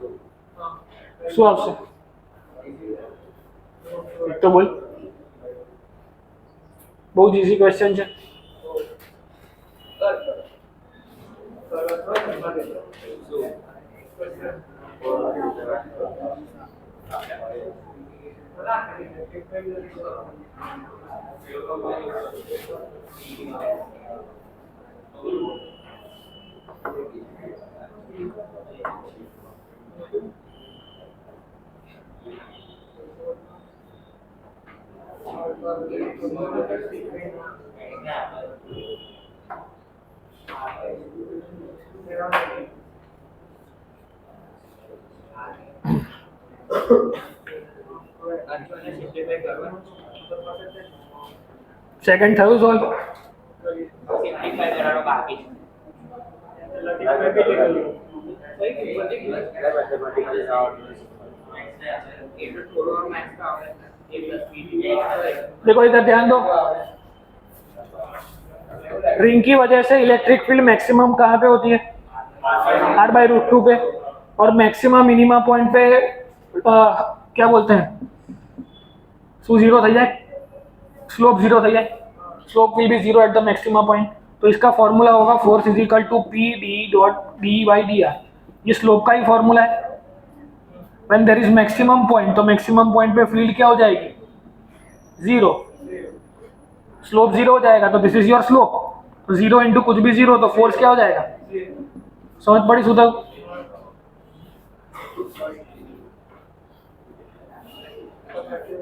શું આવશે? તો બોલ, બહુ જ ઈઝી ક્વેશ્ચન છે। સેકન્ડ થયું સોલ્વ? સિમ્પ્લિફાય કરવાનો બાકી છે. देखो इधर ध्यान दो, रिंग की वजह से इलेक्ट्रिक फील्ड मैक्सिमम कहाँ पे होती है? r/√2 पे, और मैक्सिमम मिनिमम पॉइंट पे क्या बोलते हैं, शू जीरो થઈ જાય, स्लोप जीरो થઈ જાય, slope will be zero at the maximum point. तो इसका फॉर्मूला होगा force is equal to P D dot D by D R. ये स्लोप का ही फॉर्मूला है. When there is maximum point, तो मैक्सिमम पॉइंट पे फील्ड क्या हो जाएगी? जीरो. स्लोप जीरो हो जाएगा, तो दिस इज योर स्लोप. तो जीरो इंटू कुछ भी जीरो, तो फोर्स क्या हो जाएगा? समझ पड़ी सुधर?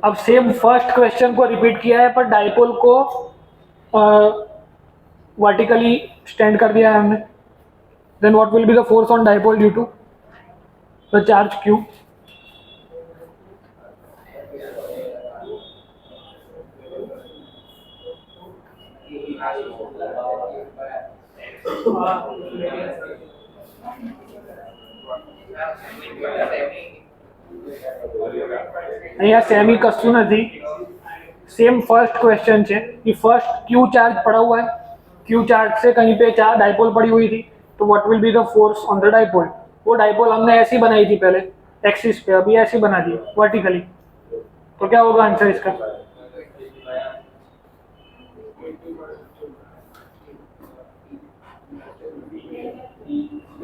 अब सेम फर्स्ट क्वेश्चन को रिपीट किया है, पर डाइपोल को वर्टिकली स्टैंड कर दिया है हमने. Then what will be the force on dipole due to the charge Q? અહીંયા સેમી કશું નથી, सेम फर्स्ट क्वेश्चन છે कि फर्स्ट क्यू चार्ज पड़ा हुआ है, क्यू चार्ज से कहीं पे चार डाइपोल पड़ी हुई थी, तो what will be the force on the dipole? वो डाइपोल हमने ऐसी बनाई थी पहले एक्सिस पे, अभी ऐसी बना दी वर्टिकली. तो क्या होगा आंसर इसका?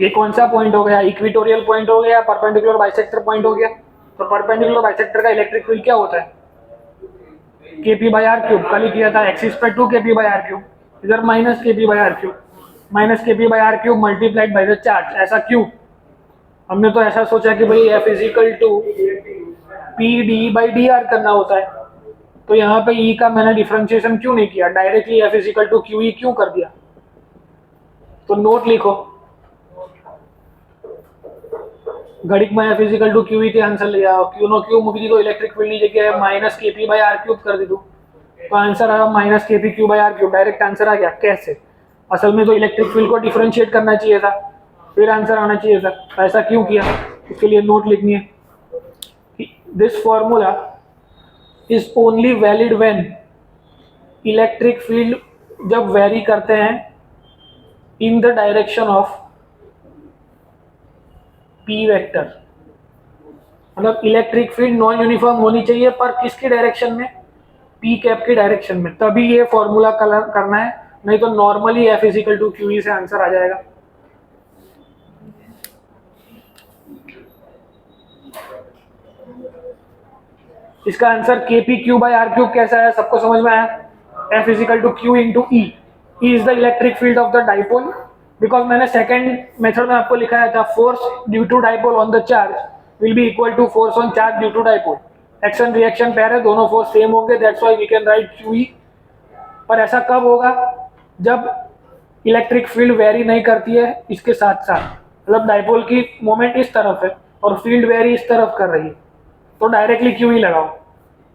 ये कौन सा पॉइंट हो गया? इक्वेटोरियल पॉइंट हो गया, परपेंडिकुलर बाइसेक्टर पॉइंट हो गया. तो परपेंडिकुलर बाइसेक्टर का इलेक्ट्रिक फील्ड क्या होता है? kp/r³. कल ही किया था, एक्सिस पे 2 kp/r³, इधर minus kp/r³, minus kp/r³ multiplied by the charge. ऐसा क्यों? हमने तो ऐसा सोचा कि भाई F is equal to pd/dr करना होता है. तो यहाँ पे E का मैंने डिफरेंशिएशन क्यों नहीं किया, directly F is equal to QE क्यों कर दिया? तो नोट लिखो, घड़ीक में F is equal to QE के आंसर ले आओ. क्यू नो क्यू मूकी दीधो, इलेक्ट्रिक फील्ड ની જગ્યાએ માઇનસ kp/r³ कर દીધું, तो आंसर आया माइनस kp/r³. डायरेक्ट आंसर आ गया. कैसे? असल में तो इलेक्ट्रिक फील्ड को डिफरेंशिएट करना चाहिए था, फिर आंसर आना चाहिए था. ऐसा क्यों किया? इसके लिए नोट लिखनी है, this formula is only valid when electric field जब वेरी करते हैं इन the direction of P vector. मतलब इलेक्ट्रिक फील्ड नॉन यूनिफॉर्म होनी चाहिए, पर किसकी डायरेक्शन में? P कैप की डायरेक्शन में. तभी ये फॉर्मूला करना है, नहीं तो normally F is equal to QE से आंसर आ जाएगा. इसका आंसर kp/r³ कैसा है, सबको समझ में आया? F is equal to Q into E. E is the electric field of the dipole, because मैंने सेकेंड मेथड में आपको लिखाया था force due to dipole on the charge will be equal to force on charge due to dipole. Action reaction pair है, दोनों force same होंगे, that's why we can write QE. पर ऐसा कब होगा? जब इलेक्ट्रिक फील्ड वेरी नहीं करती है इसके साथ साथ. मतलब डाइपोल की मोमेंट इस तरफ है और फील्ड वेरी इस तरफ कर रही है, तो डायरेक्टली QE लगाओ.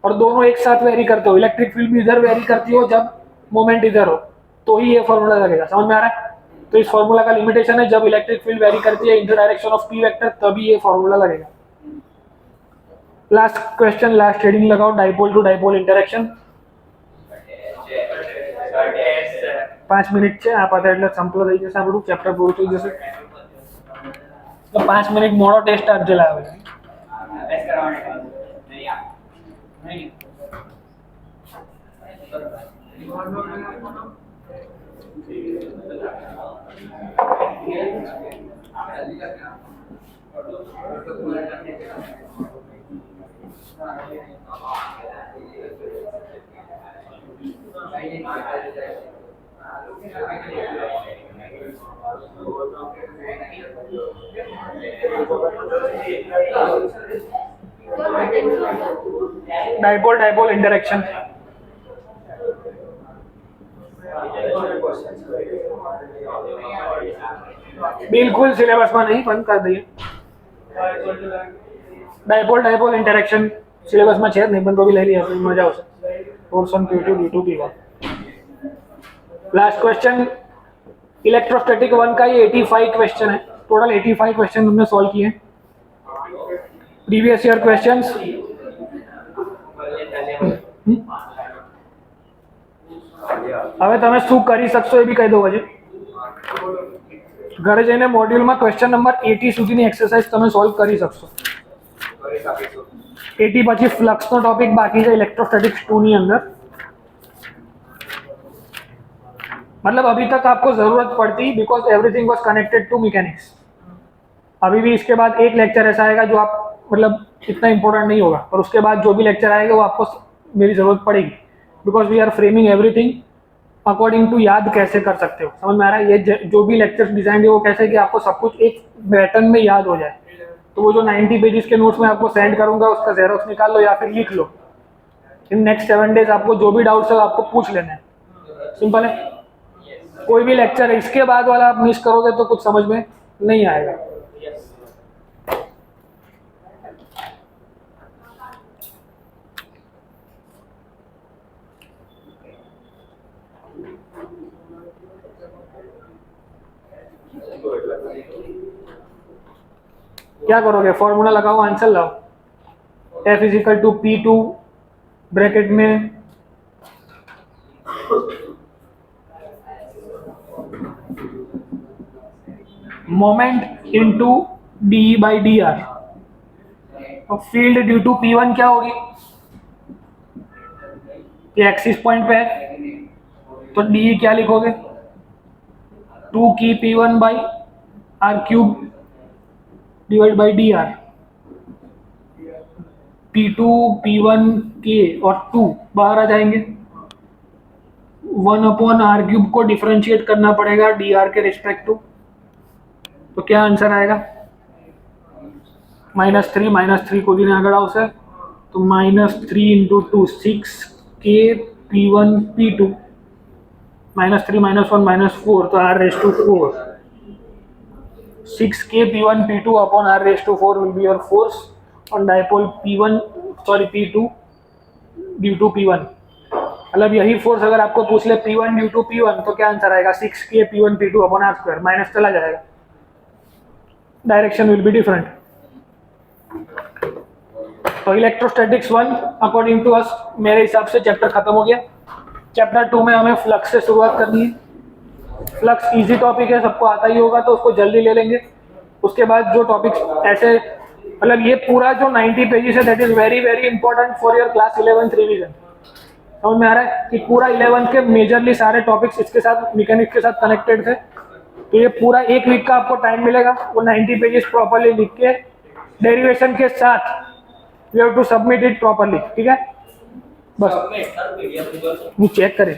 और दोनों एक साथ वेरी करते हो, इलेक्ट्रिक फील्ड भी इधर वेरी करती हो जब मोमेंट इधर हो, तो ही ये फॉर्मूला लगेगा. समझ में आ रहा है? तो इस फॉर्मूला का लिमिटेशन है, जब इलेक्ट्रिक फील्ड वेरी करती है in the direction of P vector, तभी ये फॉर्मूला लगेगा. लास्ट क्वेश्चन, लास्ट हेडिंग लगाओ, dipole to dipole interaction. 5 minute છે આ પાછા, એટલે સંપલો થઈ જશે આપણું ચેપ્ટર પૂરું થઈ જશે. તો 5 મિનિટ મોડો ટેસ્ટ આપજે લાવે. Dipole dipole interaction. बिल्कुल सिलेबस में नहीं, बंद कर दिए। डाइपोल डाइपोल इंटरेक्शन सिलेबस में छेद नहीं, बंद को भी ले लिया तो मजा हो सकता। Course on Q2 D2 P1। Last question electrostatic 1 का ये 85 क्वेश्चन है। टोटल 85 क्वेश्चन हमने सॉल्व किए। प्रीवियस ईयर क्वेश्चंस હવે તમે શું કરી શકશો એ બી કહી દો હજી। ઘરે જઈને મોડ્યુલમાં ક્વેશ્ચન નંબર 80 સુધીની એક્સરસાઇઝ તમે સોલ્વ કરી શકશો। 80 પછી ફ્લક્સનો ટોપિક બાકી છે ઇલેક્ટ્રોસ્ટેટિક્સ 2 ની અંદર। मतलब अभी तक आपको जरूरत पड़ती because everything was connected to mechanics. अभी भी इसके बाद एक लेक्चर ऐसा आएगा जो आप मतलब इतना इंपॉर्टेंट नहीं होगा, और उसके बाद जो भी लेक्चर आएगा वो आपको मेरी जरूरत पड़ेगी because we are framing everything according to याद कैसे कर सकते हो। समझ में आ रहा है? ये जो भी लेक्चर्स डिजाइन है वो कैसे कि आपको सब कुछ एक पैटर्न में याद हो जाए। तो वो जो 90 पेजेस के नोट्स में आपको सेंड करूंगा उसका जेरोक्स निकाल लो या फिर लिख लो। इन नेक्स्ट 7 डेज आपको जो भी डाउट्स है आपको पूछ लेना है। सिंपल है। कोई भी लेक्चर है इसके बाद वाला आप मिस करोगे तो कुछ समझ में नहीं आएगा। क्या करोगे? फॉर्मूला लगाओ, आंसर लाओ। F = P2 ब्रैकेट में मोमेंट इनटू DE/dr। तो फील्ड ड्यू टू P1 क्या होगी? ये एक्सिस पॉइंट पे है तो DE क्या लिखोगे? 2 की P1/r³ /dr। P2 P1 के और 2 बाहर आ जाएंगे। 1/r³ को डिफरेंशिएट करना पड़ेगा dr के रिस्पेक्ट टू। तो क्या आंसर आएगा? -3 को दिन आगे आओ से तो -3 × 2 6 के P1 P2 -3 -1 -4 तो r⁴। 6 के P1 P2 upon r⁴ will be your force on dipole P2 due to P1। मतलब यही फोर्स अगर आपको पूछ ले P1 due to P1 तो क्या आंसर आएगा? 6 के P1 P2 upon r²। Minus चला जाएगा, डायरेक्शन विल बी डिफरेंट। तो इलेक्ट्रोस्टैटिक्स 1 अकॉर्डिंग टू अस मेरे हिसाब से चैप्टर खत्म हो गया। चैप्टर 2 में हमें फ्लक्स से शुरुआत करनी है। फ्लक्स इजी टॉपिक है, सबको आता ही होगा तो उसको जल्दी ले लेंगे। उसके बाद जो टॉपिक्स ऐसे मतलब ये पूरा जो 90 पेजेस है that is very very important for your class 11th revision. समझ में आ रहा है कि पूरा 11th के मेजरली सारे टॉपिक्स इसके साथ मैकेनिक्स के साथ कनेक्टेड थे। तो ये पूरा एक वीक का आपको टाइम मिलेगा, वो 90 पेजेस प्रॉपर्ली लिख के डेरिवेशन के साथ you have to submit it properly. ठीक है, बस चेक करें।